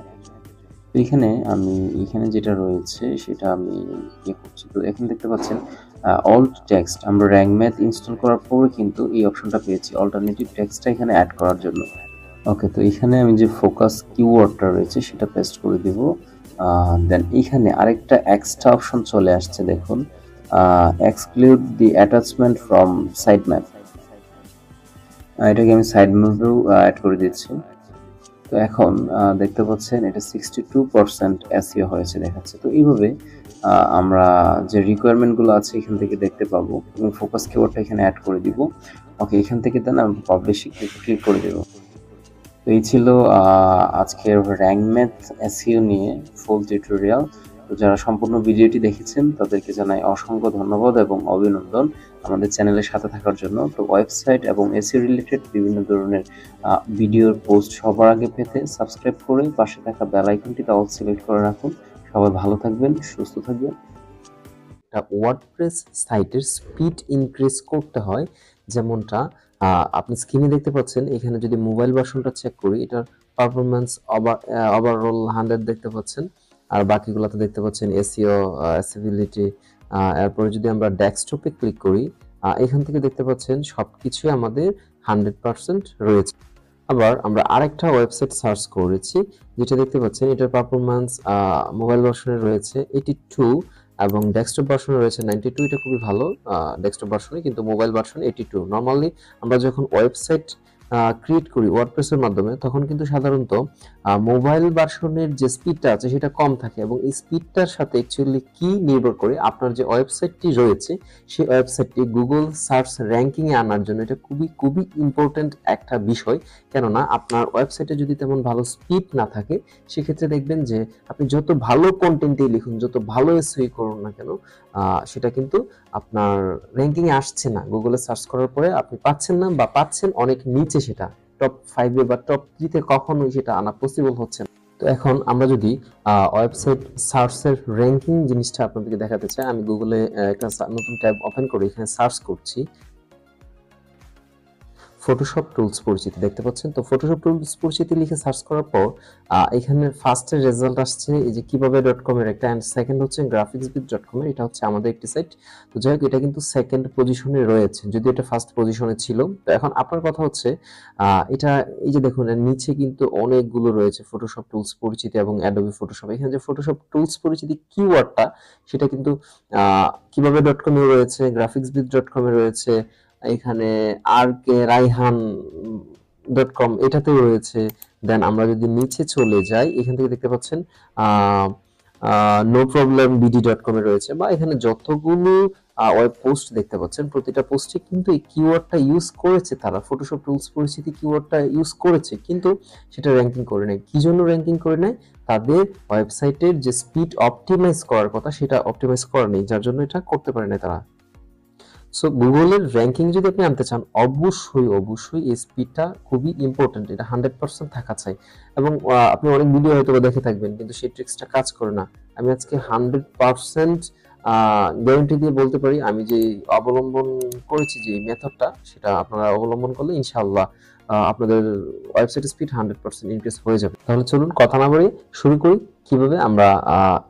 তো এখানে আমি এখানে যেটা রয়েছে সেটা আমি ইয়ে করছি। তো এখানে দেখতে পাচ্ছেন অল্ট টেক্সট, আমরা র্যাঙ্ক ম্যাথ ইনস্টল করার পরে কিন্তু এই অপশনটা পেয়েছি অল্টারনেটিভ টেক্সটটা এখানে অ্যাড করার জন্য। ওকে, তো এখানে আমি যে ফোকাস কিওয়ার্ডটা রয়েছে সেটা পেস্ট করে দিব। দেন এখানে আরেকটা এক্সট্রা অপশন চলে আসছে, দেখুন exclude the attachment from side map, এটাকে আমি সাইড ম্যাপেও অ্যাড করে দিচ্ছি। তো এখন দেখতে পাচ্ছেন এটা 62% এসইও হয়েছে দেখাচ্ছে। তো এইভাবে আমরা যে রিকোয়ারমেন্টগুলো আছে এখান থেকে দেখতে পাবো এবং ফোকাস কিওয়ার্ডটা এখানে অ্যাড করে দিব। ওকে, এখান থেকে দেন আমি পাবলিশে ক্লিক করে দেব। তো এই ছিল আজকের র্যাঙ্ক ম্যাথ এসইও নিয়ে ফুল টিউটোরিয়াল। তো যারা সম্পূর্ণ ভিডিওটি দেখেছেন তাদেরকে জানাই অসংখ্য ধন্যবাদ এবং অভিনন্দন আমাদের চ্যানেলের সাথে থাকার জন্য। তো ওয়েবসাইট এবং এসইও রিলেটেড বিভিন্ন ধরনের ভিডিওর পোস্ট সবার আগে পেতে সাবস্ক্রাইব করে পাশে থাকা বেল আইকনটিতে অল সিলেক্ট করে রাখুন। সবাই ভালো থাকবেন, সুস্থ থাকবেন। একটা ওয়ার্ডপ্রেস সাইটের স্পিড ইনক্রিজ করতে হয়, যেমনটা আপনি স্ক্রিনে দেখতে পাচ্ছেন। এখানে যদি মোবাইল ভার্সনটা চেক করি, এটার পারফরম্যান্স ওভারঅল 100 দেখতে পাচ্ছেন, আর বাকিগুলোতে দেখতে পাচ্ছেন এসইও, অ্যাক্সেসিবিলিটি। এরপরে যদি আমরা ডেস্কটপে ক্লিক করি, এখান থেকে দেখতে পাচ্ছেন সবকিছুই আমাদের 100% রয়েছে। আবার আমরা আরেকটা ওয়েবসাইট সার্চ করেছি, যেটা দেখতে পাচ্ছেন এটার পারফরম্যান্স মোবাইল ভার্সনে রয়েছে 82 এবং ডেস্কটপ ভার্সনে রয়েছে 92। এটা খুবই ভালো ডেস্কটপ ভার্সনে, কিন্তু মোবাইল ভার্সনে 82। নর্মালি আমরা যখন ওয়েবসাইট ক্রিয়েট করি ওয়ার্ডপ্রেসের মাধ্যমে, তখন কিন্তু সাধারণত মোবাইল ভার্সনের যে স্পিডটা আছে সেটা কম থাকে, এবং এই স্পিডটার সাথে অ্যাকচুয়ালি কি নির্ভর করে, আপনার যে ওয়েবসাইটটি রয়েছে সেই ওয়েবসাইটটি গুগল সার্চ র্যাঙ্কিংয়ে আনার জন্য এটা খুবই খুবই ইম্পর্ট্যান্ট একটা বিষয়। কেননা আপনার ওয়েবসাইটে যদি তেমন ভালো স্পিড না থাকে, সেক্ষেত্রে দেখবেন যে আপনি যত ভালো কন্টেন্টই লিখুন, যত ভালো এসইও করুন না কেন, সেটা কিন্তু আপনার র্যাঙ্কিংয়ে আসছে না। গুগলে সার্চ করার পরে আপনি পাচ্ছেন না, বা পাচ্ছেন অনেক নিচে, সেটা টপ 5-এ বা টপ 3-তে কখনোই সেটা আনা পসিবল হচ্ছে না। তো এখন আমরা যদি ওয়েবসাইট সার্চের র্যাঙ্কিং জিনিসটা আপনাদেরকে দেখাতে চাই, আমি গুগলে একটা নতুন ট্যাব ওপেন করে এখানে সার্চ করছি ফটোশপ টুলস পরিচিতি, দেখতে পাচ্ছেন। তো ফটোশপ টুলস পরিচিতি লিখে সার্চ করার পর এখানে ফার্স্টের রেজাল্ট আসছে এই যে কিভাবে .com এর একটা, এন্ড সেকেন্ড হচ্ছে graphicsbit.com এর, এটা হচ্ছে আমাদের একটি সাইট। তো যাই হোক, এটা কিন্তু সেকেন্ড পজিশনে রয়েছে, যদিও এটা ফার্স্ট পজিশনে ছিল। তো এখন আপনার কথা হচ্ছে এটা, এই যে দেখুন এর নিচে কিন্তু অনেকগুলো রয়েছে ফটোশপ টুলস পরিচিতি এবং অ্যাডোবি ফটোশপ। এখানে যে ফটোশপ টুলস পরিচিতি কিওয়ার্ডটা, সেটা কিন্তু কিভাবে .com এ রয়েছে, graphicsbit.com এ রয়েছে, এখানে আর কে রাইহান .com এটাতেও রয়েছে। দেন আমরা যদি নিচে চলে যাই, এখান থেকে দেখতে পাচ্ছেন নো প্রবলেম বিডি.com এ রয়েছে, বা এখানে যতগুলো ওয়েব পোস্ট দেখতে পাচ্ছেন প্রতিটা পোস্টে কিন্তু এই কিওয়ার্ডটা ইউজ করেছে, তারা ফটোশপ টুলস পরিচিতি কিওয়ার্ডটা ইউজ করেছে, কিন্তু সেটা র্যাঙ্কিং করে নেয়। কি জন্য র্যাঙ্কিং করে নেয়? তাদের ওয়েবসাইটের যে স্পিড অপটিমাইজ করার কথা সেটা অপটিমাইজ করা নেই, যার জন্য এটা করতে পারে না তারা। সো গুগলের র্যাঙ্কিং যদি আপনি আনতে চান, অবশ্যই এই স্পিডটা খুবই ইম্পর্টেন্ট, এটা 100% থাকা চাই। এবং আপনি অনেক ভিডিও হয়তো দেখে থাকবেন, কিন্তু সেই ট্রিক্সটা কাজ করে না। আমি আজকে 100% গ্যারান্টি দিয়ে বলতে পারি, আমি যে অবলম্বন করেছি যে মেথডটা, সেটা আপনারা অবলম্বন করলে ইনশাআল্লাহ আপনাদের ওয়েবসাইটের স্পিড 100% ইনক্রিজ হয়ে যাবে। তাহলে চলুন কথা না বাড়িয়ে শুরু করি কিভাবে আমরা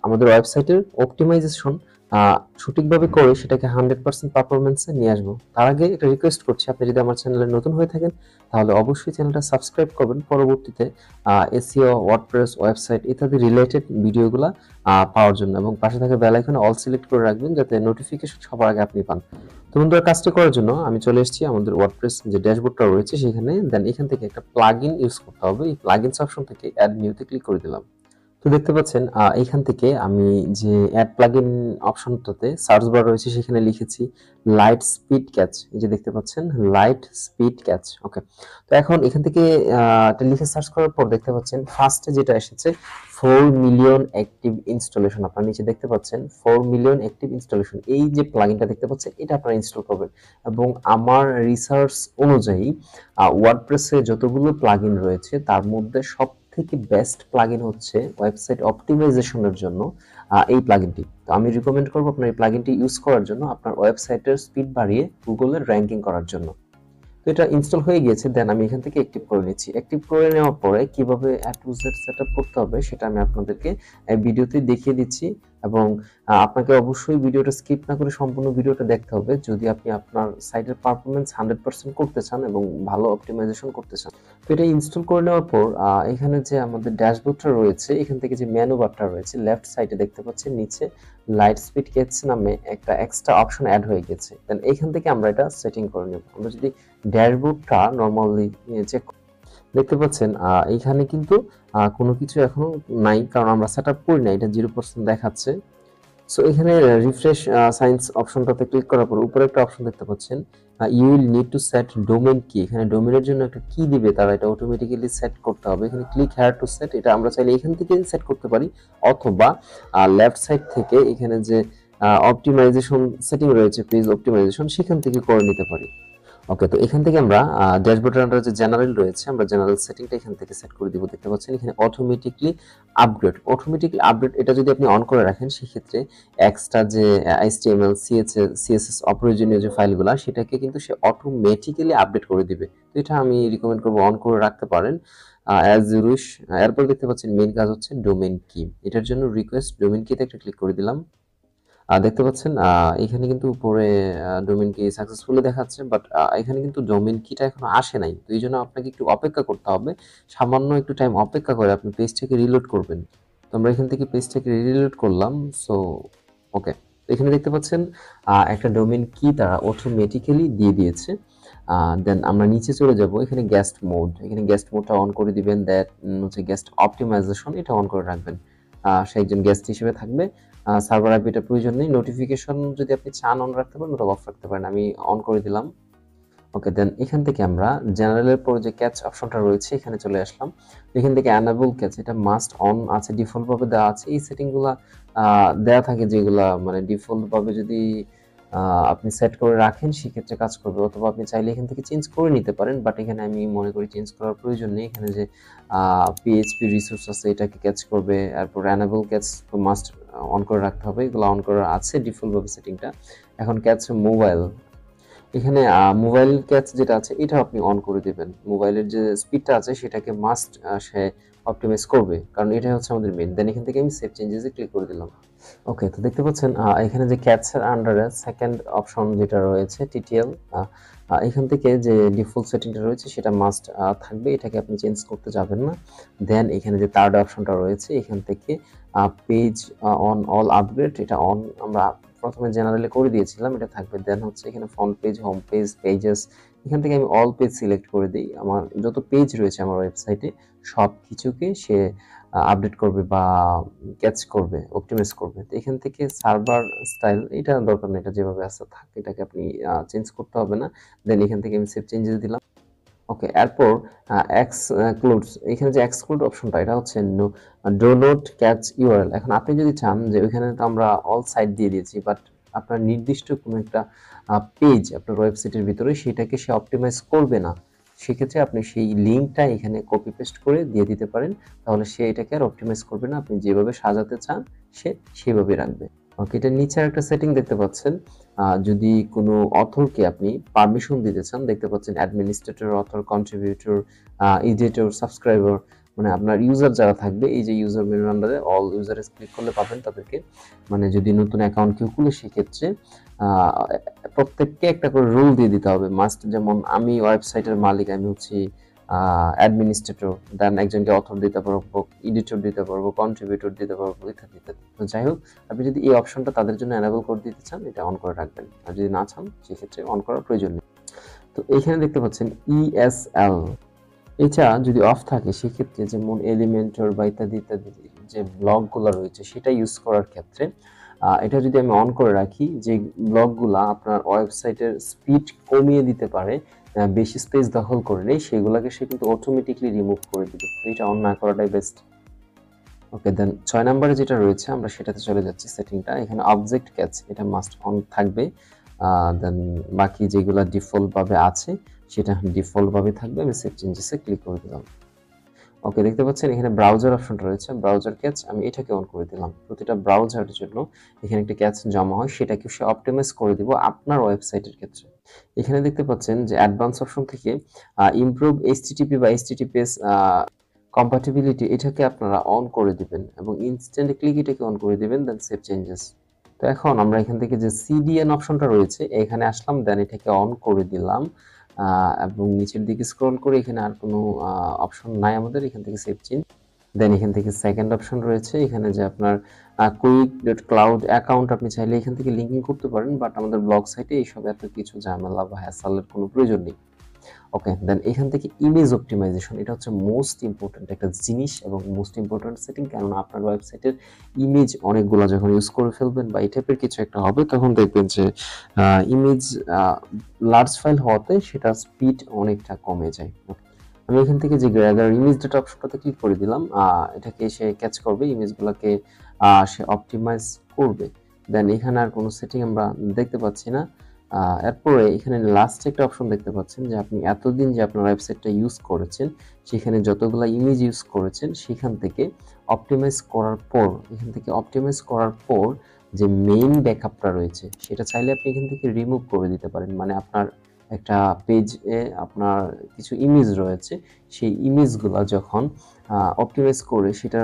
আমাদের ওয়েবসাইটের অপটিমাইজেশন সঠিকভাবে করে সেটাকে 100% পারফরমেন্সে নিয়ে আসবো। তার আগে একটা রিকোয়েস্ট করছি, আপনি যদি আমার চ্যানেলে নতুন হয়ে থাকেন তাহলে অবশ্যই চ্যানেলটা সাবস্ক্রাইব করবেন, পরবর্তীতে এসইও, ওয়ার্ডপ্রেস, ওয়েবসাইট ইত্যাদি রিলেটেড ভিডিওগুলো পাওয়ার জন্য, এবং পাশে থাকা বেল আইকনে অল সিলেক্ট করে রাখবেন যাতে নোটিফিকেশন সবার আগে আপনি পান। তো বন্ধুরা, কাজটি করার জন্য আমি চলে এসেছি আমাদের ওয়ার্ডপ্রেস যে ড্যাশবোর্ডটা রয়েছে সেখানে। দেন এখান থেকে একটা প্লাগইন ইউজ করতে হবে, এই প্লাগইনস অপশন থেকে অ্যাড নিউতে ক্লিক করে দিলাম। তো দেখতে পাচ্ছেন এইখান থেকে আমি যে অ্যাড প্লাগইন অপশনটাতে সার্চ বার রয়েছে সেখানে লিখেছি লাইট স্পিড ক্যাচ, এই যে দেখতে পাচ্ছেন লাইট স্পিড ক্যাচ। ওকে, তো এখন এখান থেকে এটা লিখে সার্চ করার পর দেখতে পাচ্ছেন ফার্স্টে যেটা এসেছে 4 মিলিয়ন অ্যাক্টিভ ইনস্টলেশন, আপনারা নিচে দেখতে পাচ্ছেন 4 মিলিয়ন অ্যাক্টিভ ইনস্টলেশন। এই যে প্লাগইনটা দেখতে পাচ্ছেন এটা আপনারা ইনস্টল করবেন। এবং আমার রিসার্চ অনুযায়ী ওয়ার্ডপ্রেসে যতগুলো প্লাগইন রয়েছে তার মধ্যে সব থেকে বেস্ট প্লাগইন হচ্ছে ওয়েবসাইট অপটিমাইজেশনের জন্য এই প্লাগইনটি। তো আমি রিকমেন্ড করব আপনার এই প্লাগইনটি ইউজ করার জন্য, আপনার ওয়েবসাইটের স্পিড বাড়িয়ে গুগলের র্যাঙ্কিং করার জন্য। তো এটা ইনস্টল হয়ে গিয়েছে, দেন আমি এখান থেকে অ্যাক্টিভ করে নিচ্ছি। অ্যাক্টিভ করে নেওয়ার পরে কিভাবে অ্যাড টু জেড সেটআপ করতে হবে সেটা আমি আপনাদেরকে এই ভিডিওতে দেখিয়ে দিচ্ছি, এবং আপনাকে অবশ্যই ভিডিওটা স্কিপ না করে সম্পূর্ণ ভিডিওটা দেখতে হবে যদি আপনি আপনার সাইটের পারফরম্যান্স 100% করতে চান এবং ভালো অপটিমাইজেশন করতে চান। তো এটা ইনস্টল করে নেওয়ার পর এখানে যে আমাদের ড্যাশবোর্ডটা রয়েছে, এখান থেকে যে মেনু বারটা রয়েছে লেফট সাইডে দেখতে পাচ্ছেন নিচে লাইট স্পিড ক্যাচ নামে একটা এক্সট্রা অপশন অ্যাড হয়ে গেছে। দেন এখান থেকে আমরা এটা সেটিং করে নেব। আমরা যদি ড্যাশবোর্ডটা নরমালি চেক দেখতে পাচ্ছেন এইখানে কিন্তু কোনো কিছু এখনো নাই, কারণ আমরা সেটআপ করি না, এটা 0% দেখাচ্ছে। সো এখানে রিফ্রেশ সাইন্স অপশনটাতে ক্লিক করার পর উপরে একটা অপশন দেখতে পাচ্ছেন you will need to set domain কি, এখানে ডোমেইনের জন্য একটা কি দিবে তারা, এটা অটোমেটিক্যালি সেট করতে হবে। এখানে ক্লিক হেয়ার টু সেট, এটা আমরা চাইলে এখান থেকে সেট করতে পারি, অথবা লেফট সাইড থেকে এখানে যে অপটিমাইজেশন সেটিং রয়েছে পেজ অপটিমাইজেশন সেখান থেকে করে নিতে পারি। ওকে, তো এখান থেকে আমরা ড্যাশবোর্ডের আন্ডারে যে জেনারেল রয়েছে আমরা জেনারেল সেটিংটা এখান থেকে সেট করে দিব। দেখতে পাচ্ছেন এখানে অটোমেটিকলি আপডেট, এটা যদি আপনি অন করে রাখেন সেক্ষেত্রে এক্সট্রা যে HTML CSS অপ্রয়োজনীয় যে ফাইলগুলো সেটাকে কিন্তু সে অটোমেটিক্যালি আপডেট করে দিবে। তো এটা আমি রিকমেন্ড করব অন করে রাখতে পারেন অ্যাজ ইউ উইশ। এরপর দেখতে পাচ্ছেন মেইন কাজ হচ্ছে ডোমেইন কি, এটার জন্য রিকোয়েস্ট ডোমেইন কিতে একটা ক্লিক করে দিলাম। দেখতে পাচ্ছেন এখানে কিন্তু উপরে ডোমেইন কি সাকসেসফুলি দেখাচ্ছে, বাট এখানে কিন্তু ডোমেইন কিটা এখনো আসে নাই। তো এই জন্য আপনাকে একটু অপেক্ষা করতে হবে, সামান্য একটু টাইম অপেক্ষা করে আপনি পেজটাকে রিলোড করবেন। তো আমরা এখান থেকে পেজটাকে রিলোড করলাম। সো ওকে, তো এখানে দেখতে পাচ্ছেন একটা ডোমেইন কি তারা অটোমেটিক্যালি দিয়ে দিয়েছে। দেন আমরা নিচে চলে যাব, এখানে গেস্ট মোডটা অন করে দিবেন। দ্যাট হচ্ছে গেস্ট অপটিমাইজেশন, এটা অন করে রাখবেন। সে একজন গেস্ট হিসেবে থাকবে, সার্ভার আইপিটা প্রয়োজন নেই। নোটিফিকেশন যদি আপনি চান অন রাখতে পারেন অথবা অফ রাখতে পারেন, আমি অন করে দিলাম। ওকে, দেন এখান থেকে আমরা জেনারেলের পরে যে ক্যাচ অপশনটা রয়েছে এখানে চলে আসলাম। এখান থেকে অ্যানাবল ক্যাচ, এটা মাস্ট অন আছে, ডিফল্ট ভাবে দেওয়া আছে। এই সেটিংগুলো দেওয়া থাকে যেগুলা মানে ডিফল্ট ভাবে যদি আপনি সেট করে রাখেন সেক্ষেত্রে কাজ করবে, অথবা আপনি চাইলে এখান থেকে চেঞ্জ করে নিতে পারেন, বাট এখানে আমি মনে করি চেঞ্জ করার প্রয়োজন নেই। এখানে যে পিএইচপি রিসোর্স আছে এটাকে ক্যাচ করবে, তারপর অ্যানাবল ক্যাচ তো মাস্ট অন করে রাখতে হবে, এগুলো অন করা আছে ডিফল্টভাবে সেটিংটা। এখন ক্যাচ মোবাইল, এখানে মোবাইল ক্যাচ যেটা আছে এটা আপনি অন করে দেবেন। মোবাইলের যে স্পিডটা আছে সেটাকে মাস্ট সে অপটিমাইজ করবে, কারণ এটাই হচ্ছে আমাদের মেইন। দেন এখান থেকে আমি সেভ চেঞ্জেসে ক্লিক করে দিলাম। ওকে, তো দেখতে পাচ্ছেন এখানে যে ক্যাচের আন্ডারে সেকেন্ড অপশন যেটা রয়েছে টিটিএল, এখান থেকে যে ডিফল্ট সেটিংটা রয়েছে সেটা মাস্ট থাকবে, এটাকে আপনি চেঞ্জ করতে যাবেন না। দেন এখানে যে থার্ড অপশনটা রয়েছে এখান থেকে পেজ অন অল আপগ্রেড, এটা অন আমরা প্রথমে জেনারেলি করে দিয়েছিলাম, এটা থাকবে। দেন হচ্ছে এখানে front page, home page, pages, এখান থেকে আমি অল পেজ সিলেক্ট করে দিই। আমার যত পেজ রয়েছে আমার ওয়েবসাইটে সব কিছুকে সে আপডেট করবে বা ক্যাচ করবে, অপটিমাইজ করবে। তো এখান থেকে সার্ভার স্টাইল এটা দরকার নেই, এটা যেভাবে আছে থাক, এটাকে আপনি চেঞ্জ করতে হবে না। দেন এখান থেকে আমি সেভ চেঞ্জেস দিলাম। ওকে, এরপর এক্সক্লুডস, এখানে যে এক্সক্লুড অপশনটা এটা হচ্ছে ডো নট ক্যাচ ইউআরএল। এখন আপনি যদি চান যে ওইখানে তো আমরা অল সাইট দিয়ে দিয়েছি, বাট আপনার নির্দিষ্ট কোনো একটা পেজ আপনার ওয়েবসাইটের ভিতরে সেটাকে সে অপটিমাইজ করবে না, সেক্ষেত্রে আপনি সেই লিঙ্কটা এখানে কপি পেস্ট করে দিয়ে দিতে পারেন, তাহলে সে এটাকে আর অপটিমাইজ করবে না। আপনি যেভাবে সাজাতে চান সে সেভাবে রাখবে। ওকে, এটার নিচের একটা সেটিং দেখতে পাচ্ছেন, যদি কোনো অথরকে আপনি পারমিশন দিতে চান, দেখতে পাচ্ছেন administrator, author, contributor, editor, subscriber, মানে আপনার ইউজার যারা থাকবে, এই যে ইউজার মেনুর আন্ডারে অল ইউজারে ক্লিক করলে পাবেন তাদেরকে। মানে যদি নতুন অ্যাকাউন্ট কেউ খুলে সেক্ষেত্রে প্রত্যেককে একটা করে রুল দিয়ে দিতে হবে মাস্ট, যেমন আমি ওয়েবসাইটের মালিক, আমি হচ্ছি অ্যাডমিনিস্ট্রেটর, দেন একজনকে অথর দিতে পারবো, এডিটর দিতে পারবো, কন্ট্রিবিউটর দিতে পারবো, ইত্যাদি ইত্যাদি। তো যাই হোক, আপনি যদি এই অপশনটা তাদের জন্য এনাবেল করে দিতে চান এটা অন করে রাখবেন, আর যদি না চান সেক্ষেত্রে অন করার প্রয়োজন নেই। তো এখানে দেখতে পাচ্ছেন ইএসএল, এটা যদি অফ থাকে সেক্ষেত্রে যেমন এলিমেন্টর বা ইত্যাদি ইত্যাদি যে ব্লগগুলো রয়েছে সেটা ইউজ করার ক্ষেত্রে এটা যদি আমি অন করে রাখি, যে ব্লগগুলো আপনার ওয়েবসাইটের স্পিড কমিয়ে দিতে পারে, বেশি স্পেস দখল করে নেই, সেগুলোকে সে কিন্তু অটোমেটিকলি রিমুভ করে দিবে। তো এটা অন না করাটাই বেস্ট। ওকে, দেন 6 নম্বরে যেটা রয়েছে আমরা সেটাতে চলে যাচ্ছি সেটিংটা। এখানে অবজেক্ট ক্যাচ এটা মাস্ট অন থাকবে। দেন বাকি যেগুলো ডিফল্ট ভাবে আছে সেটা ডিফল্ট ভাবে থাকবে। আমি সেভ চেঞ্জেসে ক্লিক করে দিলাম। ওকে, দেখতে পাচ্ছেন এখানে ব্রাউজার অপশনটা রয়েছে, ব্রাউজার ক্যাচ আমি এটাকে অন করে দিলাম। প্রতিটা ব্রাউজারের জন্য এখানে একটা ক্যাচ জমা হয়, সেটাকে সে অপটিমাইজ করে দিব আপনার ওয়েবসাইটের ক্ষেত্রে। এখানে দেখতে পাচ্ছেন যে অ্যাডভান্স অপশন থেকে ইমপ্রুভ এইচটিটিপি বা এইচটিটিপিএস কম্প্যাটিবিলিটি এটাকে আপনারা অন করে দিবেন এবং ইনস্ট্যান্ট ক্লিক এটাকে অন করে দিবেন, দেন সেভ চেঞ্জেস। তো এখন আমরা এখান থেকে যে সিডিএন অপশনটা রয়েছে এখানে আসলাম, দেন এটাকে অন করে দিলাম এবং নিচের দিকে স্ক্রল করে এখানে আর কোনো অপশন নাই আমাদের, এখান থেকে সেভ চেঞ্জ। দেন এখান থেকে সেকেন্ড অপশন রয়েছে এখানে যে আপনার কুইক.ক্লাউড অ্যাকাউন্ট, আপনি চাইলে এখান থেকে লিঙ্কিং করতে পারেন, বাট আমাদের ব্লগ সাইটে এইসব এত কিছু ঝামেলা বা হ্যাসেলের কোনো প্রয়োজন নেই। ওকে, দেন এখান থেকে ইমেজ অপটিমাইজেশন, এটা হচ্ছে মোস্ট ইম্পর্টেন্ট একটা জিনিস এবং মোস্ট ইম্পর্টেন্ট সেটিং, কেননা আপনার ওয়েবসাইটের ইমেজ অনেকগুলো যখন ইউজ করে ফেলবেন বা এই টাইপের কিছু একটা হবে তখন দেখবেন যে ইমেজ লার্জ ফাইল হওয়াতে সেটা স্পিড অনেকটা কমে যায়। আমি এখান থেকে যে গ্যাদার ইমেজ ডেটা অপশনটাতে ক্লিক করে দিলাম, এটাকে সে ক্যাচ করবে, ইমেজগুলোকে সে অপটিমাইজ করবে। দেন এখানে আর কোনো সেটিং আমরা দেখতে পাচ্ছি না। এরপরে এখানে লাস্ট একটা অপশন দেখতে পাচ্ছেন যে আপনি এতদিন যে আপনার ওয়েবসাইটটা ইউজ করেছেন সেখানে যতগুলো ইমেজ ইউজ করেছেন সেখান থেকে অপটিমাইজ করার পর, এখান থেকে অপটিমাইজ করার পর যে মেইন ব্যাকআপটা রয়েছে সেটা চাইলে আপনি এখান থেকে রিমুভ করে দিতে পারেন। মানে আপনার একটা পেজে আপনার কিছু ইমেজ রয়েছে, সেই ইমেজগুলো যখন অপটিমাইজ করে সেটা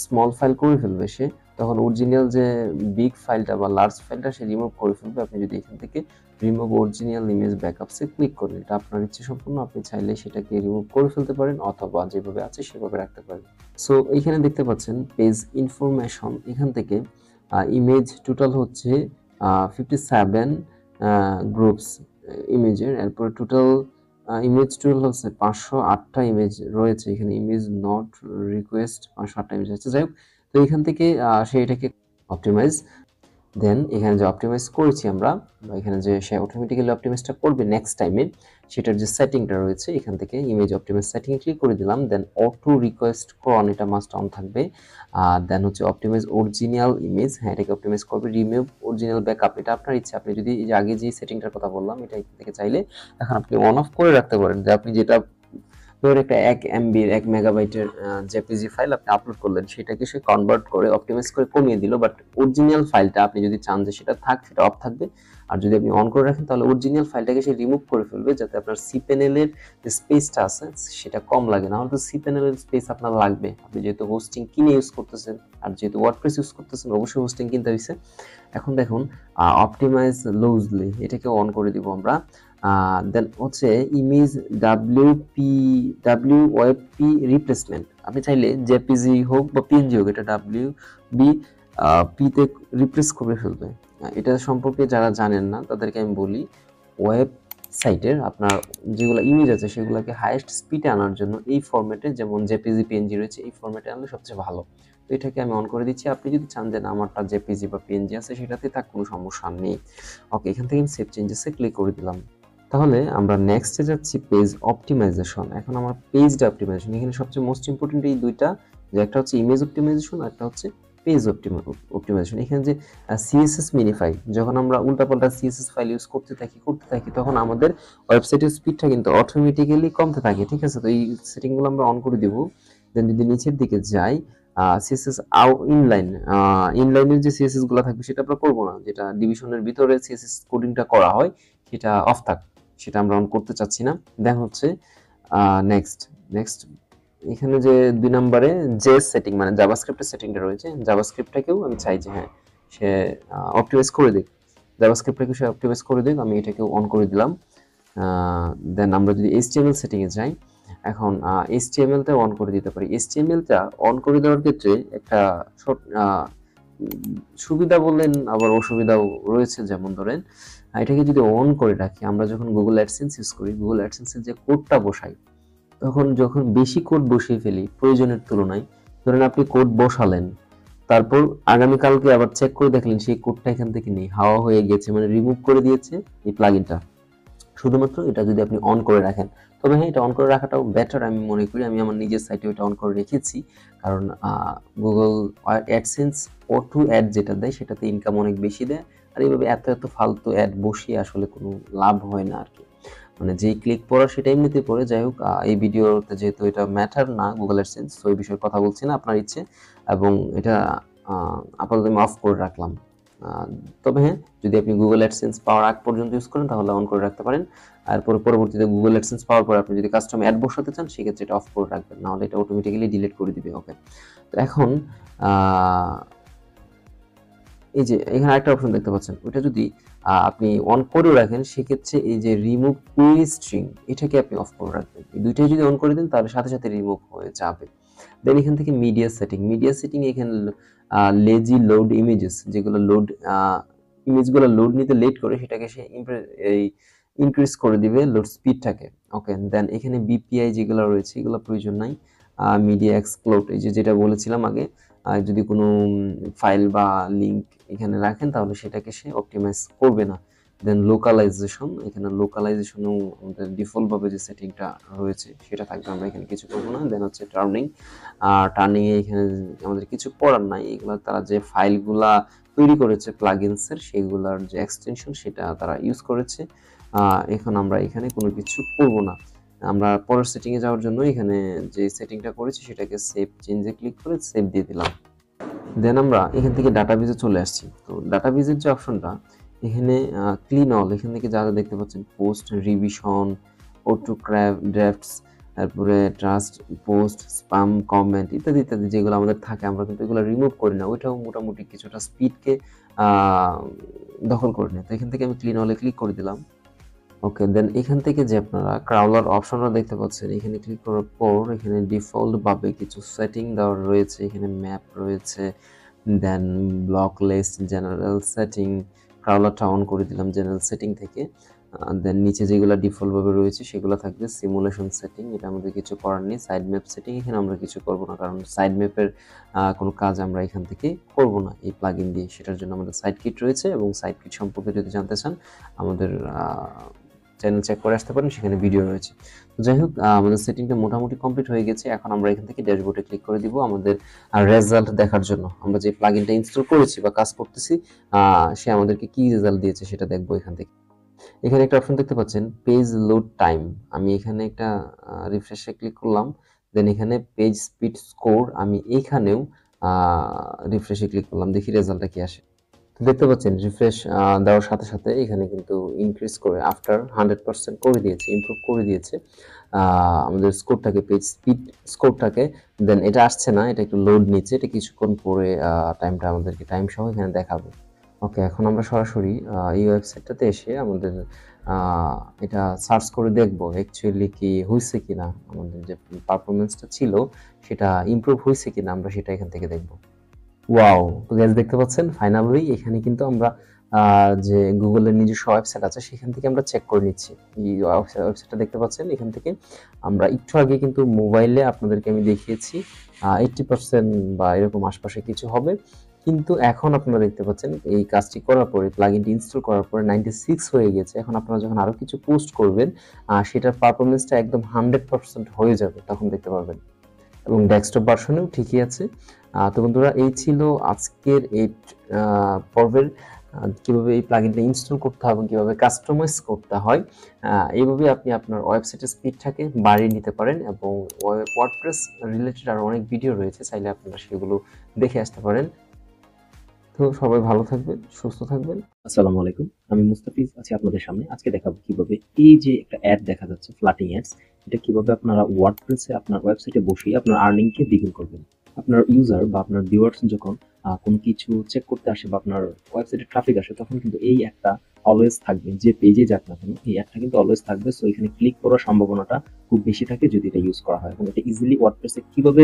স্মল ফাইল করে ফেলবে সে, তখন অরিজিনাল যে বিগ ফাইলটা বা লার্জ ফাইলটা সে রিমুভ করে ফেলবে। আপনি যদি এখান থেকে রিমুভ অরিজিনাল ইমেজ ব্যাকআপসে ক্লিক করেন, এটা আপনার ইচ্ছে সম্পূর্ণ, আপনি চাইলে সেটাকে রিমুভ করে ফেলতে পারেন অথবা যেভাবে আছে সেভাবে রাখতে পারেন। সো এইখানে দেখতে পাচ্ছেন পেজ ইনফরমেশন, এখান থেকে ইমেজ টোটাল হচ্ছে 57 গ্রুপস ইমেজের, এরপরে টোটাল ইমেজ টোটাল হচ্ছে 508টা ইমেজ রয়েছে এখানে, ইমেজ নট রিকোয়েস্ট 508টা ইমেজ আছে। যাই হোক, তো এখান থেকে সে এটাকে অপটিমাইজ, দেন এখানে যে অপটিমাইজ করেছি আমরা বা এখানে যে সে অটোমেটিক্যালি অপটিমাইজটা করবে নেক্সট টাইমে, সেটার যে সেটিংটা রয়েছে এখান থেকে ইমেজ অপটিমাইজ সেটিং এ ক্লিক করে দিলাম। দেন অটো রিকোয়েস্ট ক্রন এটা মাস্ট অন থাকবে। দেন হচ্ছে অপটিমাইজ অরিজিনাল ইমেজ, হ্যাঁ এটাকে অপটিমাইজ করবে। রিমুভ অরিজিনাল ব্যাকআপ, এটা আপনার ইচ্ছা। আপনি যদি এই যে আগে যে সেটিংটার কথা বললাম এটা এখান থেকে চাইলে এখন আপনি অন অফ করে রাখতে পারেন, যে আপনি যেটা ধরুন একটা 1 এমবির 1 মেগাবাইটের জেপিজি ফাইল আপনি আপলোড করলেন, সেটাকে সে কনভার্ট করে অপটিমাইজ করে কমিয়ে দিল, বাট অরিজিনাল ফাইলটা আপনি যদি চান যে সেটা থাক, সেটা অফ থাকবে। আর যদি আপনি অন করে রাখেন তাহলে অরিজিনাল ফাইলটাকে সে রিমুভ করে ফেলবে, যাতে আপনার cpanel এর যে স্পেসটা আছে সেটা কম লাগে। না হলে তো cpanel এর স্পেস আপনার লাগবে, আপনি যেহেতু হোস্টিং কিনে ইউজ করতেছেন, আর যেহেতু ওয়ার্ডপ্রেস ইউজ করতেছেন অবশ্যই হোস্টিং কিনতে হইছে। এখন দেখুন অপটিমাইজ লুজলি এটাকে অন করে দিব আমরা। দেন হচ্ছে ইমেজ WP রিপ্লেসমেন্ট, আপনি চাইলে জেপিজি হোক বা পিএনজি হোক, এটা WB তে রিপ্লেস করে ফেলবে। এটা সম্পর্কে যারা জানেন না তাদেরকে আমি বলি, ওয়েবসাইটের আপনার যেগুলো ইমেজ আছে সেগুলোকে হাইয়েস্ট স্পিডে আনার জন্য এই ফরম্যাটে, যেমন জেপিজি পিএনজি রয়েছে, এই ফরম্যাটে আনলে সবচেয়ে ভালো। তো এটাকে আমি অন করে দিচ্ছি। আপনি যদি চান যে না আমারটা জেপিজি বা পিএনজি আছে সেটাতে থাক, কোনো সমস্যা নেই। ওকে, এখান থেকে সেভ চেঞ্জেসে ক্লিক করে দিলাম। তাহলে আমরা নেক্সটে যাচ্ছি পেজ অপটিমাইজেশন। এখন আমার পেজটা অপটিমাইজেশন, এখানে সবচেয়ে মোস্ট ইম্পর্টেন্ট এই দুইটা, যে একটা হচ্ছে ইমেজ অপটিমাইজেশন আর একটা হচ্ছে পেজ অপটিমাইজেশন। এখানে যে সিএসএস মিনিফাই, যখন আমরা উল্টাপাল্টা সিএসএস ফাইল ইউজ করতে থাকি তখন আমাদের ওয়েবসাইটের স্পিডটা কিন্তু অটোমেটিক্যালি কমতে থাকে, ঠিক আছে? তো এই সেটিংগুলো আমরা অন করে দিব। দেন যদি নিচের দিকে যাই, সিএসএস ইনলাইনের যে সিএসএস গুলো থাকবে সেটা আমরা করবো না, যেটা ডিভিশনের ভিতরে সিএসএস কোডিংটা করা হয় সেটা অফ থাক, সেটা আমরা অন করতে চাচ্ছি না। দেন হচ্ছে নেক্সট নেক্সট এখানে যে 2 নম্বরে যে সেটিং মানে জাভাস্ক্রিপ্টের সেটিংটা রয়েছে, জাভাস্ক্রিপ্টটাকেও আমি চাই যে হ্যাঁ সে অপটিমাইজ করে দিক, জাভাস্ক্রিপ্টটাকে সে অপটিমাইজ করে দিক, আমি এটাকেও অন করে দিলাম। দেন আমরা যদি এইচটিএমএল সেটিং এ যাই, এখন এইচটিএমএল টা অন করে দিতে পারি। এইচটিএমএল টা অন করে দেওয়ার ক্ষেত্রে একটা সুবিধা বললেন আবার অসুবিধাও রয়েছে, যেমন ধরেন এটাকে যদি অন করে রাখি, আমরা যখন গুগল অ্যাডসেন্স ইউজ করি, গুগল অ্যাডসেন্সের যে কোডটা বসাই, তখন যখন বেশি কোড বসিয়ে ফেলি প্রয়োজনের তুলনায়, ধরেন আপনি কোড বসালেন, তারপর আগামীকালকে আবার চেক করে দেখলেন সেই কোডটা এখান থেকে নেই, হাওয়া হয়ে গেছে, মানে রিমুভ করে দিয়েছে এই প্লাগইনটা। শুধুমাত্র এটা যদি আপনি অন করে রাখেন, তবে হ্যাঁ এটা অন করে রাখাটাও বেটার আমি মনে করি। আমি আমার নিজের সাইটে এটা অন করে রেখেছি, কারণ গুগল অ্যাডসেন্স অটো অ্যাড যেটা দেয় সেটাতে ইনকাম অনেক বেশি দেয়, আর এইভাবে এত এত ফালতু অ্যাড বসিয়ে আসলে কোনো লাভ হয় না আর কি। মানে যেই ক্লিক পড়ার সেটা এমনিতেই পড়ে। যাই হোক, এই ভিডিওতে যেহেতু এটা ম্যাটার না গুগল অ্যাডসেন্স, তো এই বিষয়ে কথা বলছি না, আপনার ইচ্ছে। এবং এটা আপাতত আমি অফ করে রাখলাম। তবে হ্যাঁ, যদি আপনি গুগল অ্যাডসেন্স পাওয়ার আগ পর্যন্ত ইউজ করেন তাহলে অন করে রাখতে পারেন। আর পরবর্তীতে গুগল অ্যাডসেন্স পাওয়ার পরে আপনি যদি কাস্টম অ্যাড বসাতে চান সেক্ষেত্রে এটা অফ করে রাখবেন, নাহলে এটা অটোমেটিক্যালি ডিলিট করে দিবে। ওকে, তো এখন এই যে এখানে একটা অপশন দেখতে পাচ্ছেন, ওটা যদি আপনি অন করে রাখেন সেক্ষেত্রে এই যে রিমুভ কুইরি স্ট্রিং এটাকে আপনি অফ করে রাখবেন। এই দুইটাই যদি অন করে দেন তাহলে সাথে সাথে রিমুভ হয়ে যাবে। দেন এখান থেকে মিডিয়া সেটিং এখানে লেজি লোড ইমেজেস, যেগুলো ইমেজগুলো লোড নিতে লেট করে সেটাকে সে ইনক্রিজ করে দিবে লোড স্পিডটাকে। ওকে, দেন এখানে বিপিআই যেগুলো রয়েছে এগুলো প্রয়োজন নাই। মিডিয়া এক্সপ্লোড, এই যে যেটা বলেছিলাম আগে, যদি কোনো ফাইল বা লিঙ্ক এখানে রাখেন তাহলে সেটাকে সে অপটিমাইজ করবে না। দেন লোকালাইজেশন, এখানে লোকালাইজেশনও আমাদের ডিফল্ট ভাবে যে সেটিংটা রয়েছে সেটা থাকবে, আমরা এখানে কিছু করবো না। দেন হচ্ছে টার্নিং এ এখানে আমাদের কিছু করার নাই, এগুলো তারা যে ফাইলগুলা তৈরি করেছে প্লাগইনসের সেগুলোর যে এক্সটেনশন সেটা তারা ইউজ করেছে। এখন আমরা এখানে কোনো কিছু করব না। আমরা পরের সেটিং এ যাওয়ার জন্য এখানে যে সেটিংটা করেছি সেটাকে সেভ চেঞ্জে ক্লিক করে সেভ দিয়ে দিলাম। দেন আমরা এখান থেকে ডাটাবেজে চলে আসছি। তো ডাটাবেজের যে অপশনটা এখানে ক্লিন অল, এখান থেকে যা যা দেখতে পাচ্ছেন পোস্ট, রিভিশন, অটো ড্রাফটস, তারপরে ট্রাস্ট পোস্ট, স্প্যাম কমেন্ট ইত্যাদি ইত্যাদি যেগুলো আমাদের থাকে, আমরা কিন্তু এগুলো রিমুভ করি না, ওইটাও মোটামুটি কিছুটা স্পিডকে দখল করে নেয়। তো এখান থেকে আমি ক্লিন অলে ক্লিক করে দিলাম। ওকে, দেন এখান থেকে যে আপনারা ক্রাউলার অপশনটা দেখতে পাচ্ছেন, এখানে ক্লিক করার পর এখানে ডিফল্ট ভাবে কিছু সেটিং দেওয়া রয়েছে, এখানে ম্যাপ রয়েছে, then block list, general setting, ক্রাউলারটা অন করে দিলাম জেনারেল সেটিং থেকে। দেন নিচে যেগুলো ডিফল্ট ভাবে রয়েছে সেগুলো থাকবে। সিমুলেশন সেটিং, এটা আমাদের কিছু করার নেই। সাইড ম্যাপ সেটিং, এখানে আমরা কিছু করব না, কারণ সাইড ম্যাপের কোনো কাজ আমরা এখান থেকে করব না এই প্লাগইন দিয়ে। সেটার জন্য আমাদের সাইড কিট রয়েছে, এবং সাইড কিট সম্পর্কে যদি জানতে চান আমাদের চ্যানেল চেক করে আসতে পারেন, সেখানে ভিডিও রয়েছে। তো যাই হোক, আমাদের সেটিংটা মোটামুটি কমপ্লিট হয়ে গেছে। এখন আমরা এখান থেকে ড্যাশবোর্ডে ক্লিক করে দিব আমাদের রেজাল্ট দেখার জন্য। আমরা যে প্লাগইনটা ইনস্টল করেছি বা কাজ করতেছি, সে আমাদেরকে কি রেজাল্ট দিয়েছে সেটা দেখবো এখান থেকে। এখানে একটা অপশন দেখতে পাচ্ছেন, পেজ লোড টাইম। আমি এখানে একটা রিফ্রেশে ক্লিক করলাম, দেন এখানে পেজ স্পিড স্কোর, আমি এইখানেও রিফ্রেশে ক্লিক করলাম, দেখি রেজাল্টটা কি আসে। তো দেখতে পাচ্ছেন রিফ্রেশ দেওয়ার সাথে সাথে এখানে কিন্তু ইনক্রিজ করে আফটার 100% করে দিয়েছে, ইমপ্রুভ করে দিয়েছে আমাদের স্কোরটাকে, পেজ স্পিড স্কোরটাকে। দেন এটা আসছে না, এটা একটু লোড নিচ্ছে, এটা কিছুক্ষণ পরে টাইমটা আমাদেরকে টাইম সহ এখানে দেখাবে। ওকে, এখন আমরা সরাসরি এই ওয়েবসাইটটাতে এসে আমাদের এটা সার্চ করে দেখব অ্যাকচুয়ালি কি হয়েছে কিনা, আমাদের যে পারফরমেন্সটা ছিল সেটা ইমপ্রুভ হয়েছে কিনা, আমরা সেটা এখান থেকে দেখব। ওয়াও, তো গাইস দেখতে পাচ্ছেন ফাইনালি এখানে কিন্তু আমরা যে গুগলের নিজস্ব ওয়েবসাইট আছে সেখান থেকে আমরা চেক করে নিচ্ছি। এই ওয়েবসাইটটা দেখতে পাচ্ছেন, এখান থেকে আমরা একটু আগে কিন্তু মোবাইলে আপনাদেরকে আমি দেখিয়েছি 80% বা এরকম আশপাশে কিছু হবে, কিন্তু এখন আপনারা দেখতে পাচ্ছেন এই কাজটি করার পরে, প্লাগইনটি ইনস্টল করার পরে 96 হয়ে গেছে। এখন আপনারা যখন আরো কিছু পোস্ট করবেন সেটার পারফরমেন্সটা একদম 100% হয়ে যাবে, তখন দেখতে পারবেন। এবং ডেস্কটপ ভার্সনেও ঠিকই আছে। তো বন্ধুরা, এই ছিল আজকের এই পর্বের কিভাবে এই প্লাগইনটা ইনস্টল করতে হয় এবং কিভাবে কাস্টমাইজ করতে হয়। এইভাবে আপনি আপনার ওয়েবসাইটের স্পিডটাকে বাড়িয়ে নিতে পারেন, এবং ওয়ার্ডপ্রেস রিলেটেড আরও অনেক ভিডিও রয়েছে, চাইলে আপনারা সেগুলো দেখে আসতে পারেন। তো সবাই ভালো থাকবেন, সুস্থ থাকবেন। আসসালামু আলাইকুম, আমি মুস্তাফিজ আছি আপনাদের সামনে। আজকে দেখাবো কিভাবে এই যে একটা অ্যাড দেখা যাচ্ছে, ফ্লাটিং অ্যাডস, এটা কিভাবে আপনারা ওয়ার্ডপ্রেসে আপনার ওয়েবসাইটে বসিয়ে আপনার আর্নিংকে দ্বিগুণ করবেন। আপনার ইউজার বা আপনার ভিউয়ার্স যখন কোনো কিছু চেক করতে আসে বা আপনার ওয়েবসাইটে ট্রাফিক আসে, তখন কিন্তু এই একটা অলওয়েজ থাকবে, যে পেজে যাক না কেন এই অ্যাডটা কিন্তু অলওয়েজ থাকবে। সো এখানে ক্লিক করার সম্ভাবনাটা খুব বেশি থাকে যদি এটা ইউজ করা হয়, এবং এটা ইজিলি ওয়ার্ডপ্রেসে কিভাবে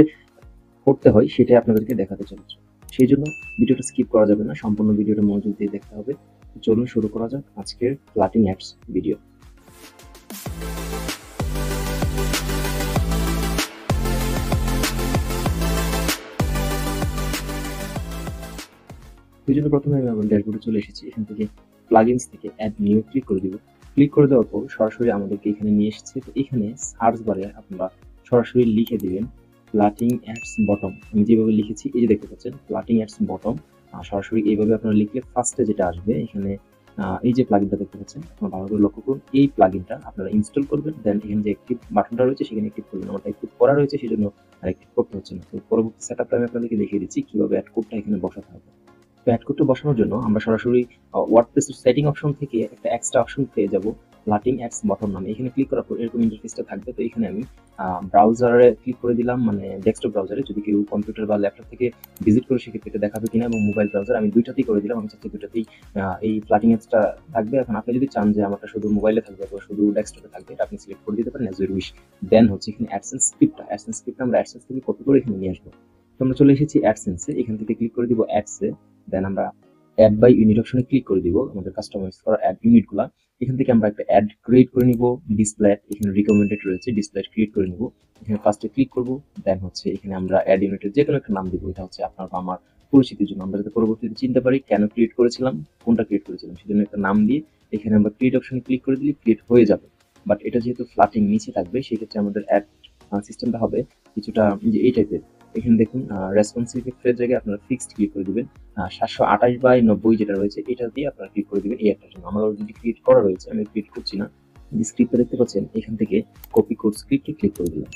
করতে হয় সেটাই আপনাদেরকে দেখাতে চলেছে। সেই জন্য ভিডিওটা স্কিপ করা যাবে না, সম্পূর্ণ ভিডিওটা মনোযোগ দিয়ে দেখতে হবে। চলুন শুরু করা যাক আজকের ফ্লাটিং অ্যাডস ভিডিও। এই জন্য প্রথমে আমি আমার ড্যাশবোর্ডে চলে এসেছি। এখান থেকে প্লাগইনস থেকে অ্যাড নিউ ক্লিক করে দিব। ক্লিক করে দেওয়ার পর সরাসরি আমাদেরকে এখানে নিয়ে এসেছে। তো এখানে সার্চ বারে আপনারা সরাসরি লিখে দিবেন ফ্লাটিং অ্যাডস বটম। আমি যেভাবে লিখেছি এই যে দেখতে পাচ্ছেন ফ্লাটিং অ্যাডস বটম। সরাসরি এইভাবে আপনারা লিখলে ফার্স্টে যেটা আসবে এখানে এই যে প্লাগইনটা দেখতে পাচ্ছেন, আপনারা ভালো করে লক্ষ্য করুন। এই প্লাগইনটা আপনারা ইনস্টল করবেন, দেন এখানে যে অ্যাক্টিভ বাটনটা রয়েছে সেখানে অ্যাক্টিভ করবেন। আমারটা অ্যাক্টিভ করা রয়েছে সেজন্য আর অ্যাক্টিভ করতে হচ্ছে না। তো পরবর্তী সেটআপটা আমি আপনাদেরকে দেখিয়ে দিচ্ছি কিভাবে অ্যাড কোডটা এখানে বসাতে হবে। তো অ্যাড কোডটা বসানোর জন্য আমরা সরাসরি ওয়ার্ডপ্রেসের সেটিং অপশন থেকে একটা এক্সট্রা অপশন পেয়ে যাব, ফ্লাটিং অ্যাডস বটম নামে। এখানে ক্লিক করার পর এরকম ইন্টারফেসটা থাকবে। তো এখানে আমি ব্রাউজারে ক্লিক করে দিলাম, মানে ডেস্কটপ ব্রাউজারে। যদি কেউ কম্পিউটার বা ল্যাপটপ থেকে ভিজিট করে সেক্ষেত্রে এটা দেখাবে কিনা, এবং মোবাইল ব্রাউজার আমি দুইটাতেই করে দিলাম। আমি চাচ্ছি দুইটাতেই এই ফ্লাটিং অ্যাডসটা থাকবে। এখন আপনি যদি চান যে আমারটা শুধু মোবাইলে থাকবে অথবা শুধু ডেস্কটপে থাকবে, এটা আপনি সিলেক্ট করে দিতে পারেন অ্যাজ ইউর উইশ। দেন হচ্ছে এখানে অ্যাডসেন্স স্ক্রিপ্টটা আমরা অ্যাডসেন্স থেকে কপি করে এখানে নিয়ে আসবো। তো আমরা চলে এসেছি অ্যাডসেন্সে, এখান থেকে ক্লিক করে দিব অ্যাডসে। দেন আমরা অ্যাড বাই ইউনিট অপশনে ক্লিক করে দিব আমাদের কাস্টমাইজ করা অ্যাড ইউনিটগুলা। এখান থেকে আমরা একটা অ্যাড ক্রিয়েট করে নিব। ডিসপ্লে এখানে রিকমেন্ডেড রয়েছে, ডিসপ্লে ক্রিয়েট করে নিব। এখানে ফার্স্টে ক্লিক করব, দেন হচ্ছে এখানে আমরা অ্যাড ইউনিটের যে কোনো একটা নাম দিব। এটা হচ্ছে আপনার বা আমার পরিচিতির জন্য, আমরা যাতে পরবর্তীতে চিনতে পারি কেন ক্রিয়েট করেছিলাম, কোনটা ক্রিয়েট করেছিলাম, সেজন্য একটা নাম দিয়ে এখানে আমরা ক্রিয়েট অপশনে ক্লিক করে দিলে ক্রিয়েট হয়ে যাবে। বাট এটা যেহেতু ফ্লাটিং নিচে থাকবে, সেক্ষেত্রে আমাদের অ্যাড সিস্টেমটা হবে কিছুটা যে এই টাইপের। এখানে দেখুন রেসপন্সিভ এর জায়গায় আপনারা ফিক্সড ক্লিক করে দিবেন। 728/90 যেটা রয়েছে এটা দিয়ে আপনারা ক্লিক করে দিবেন এই একটা জন্য। আমার অলরেডি ক্রিয়েট করা রয়েছে, আমি ক্রিয়েট করছি না। যে স্ক্রিপ্টটা দেখতে পাচ্ছেন এখান থেকে কপি কোড স্ক্রিপ্টে ক্লিক করে দিলাম।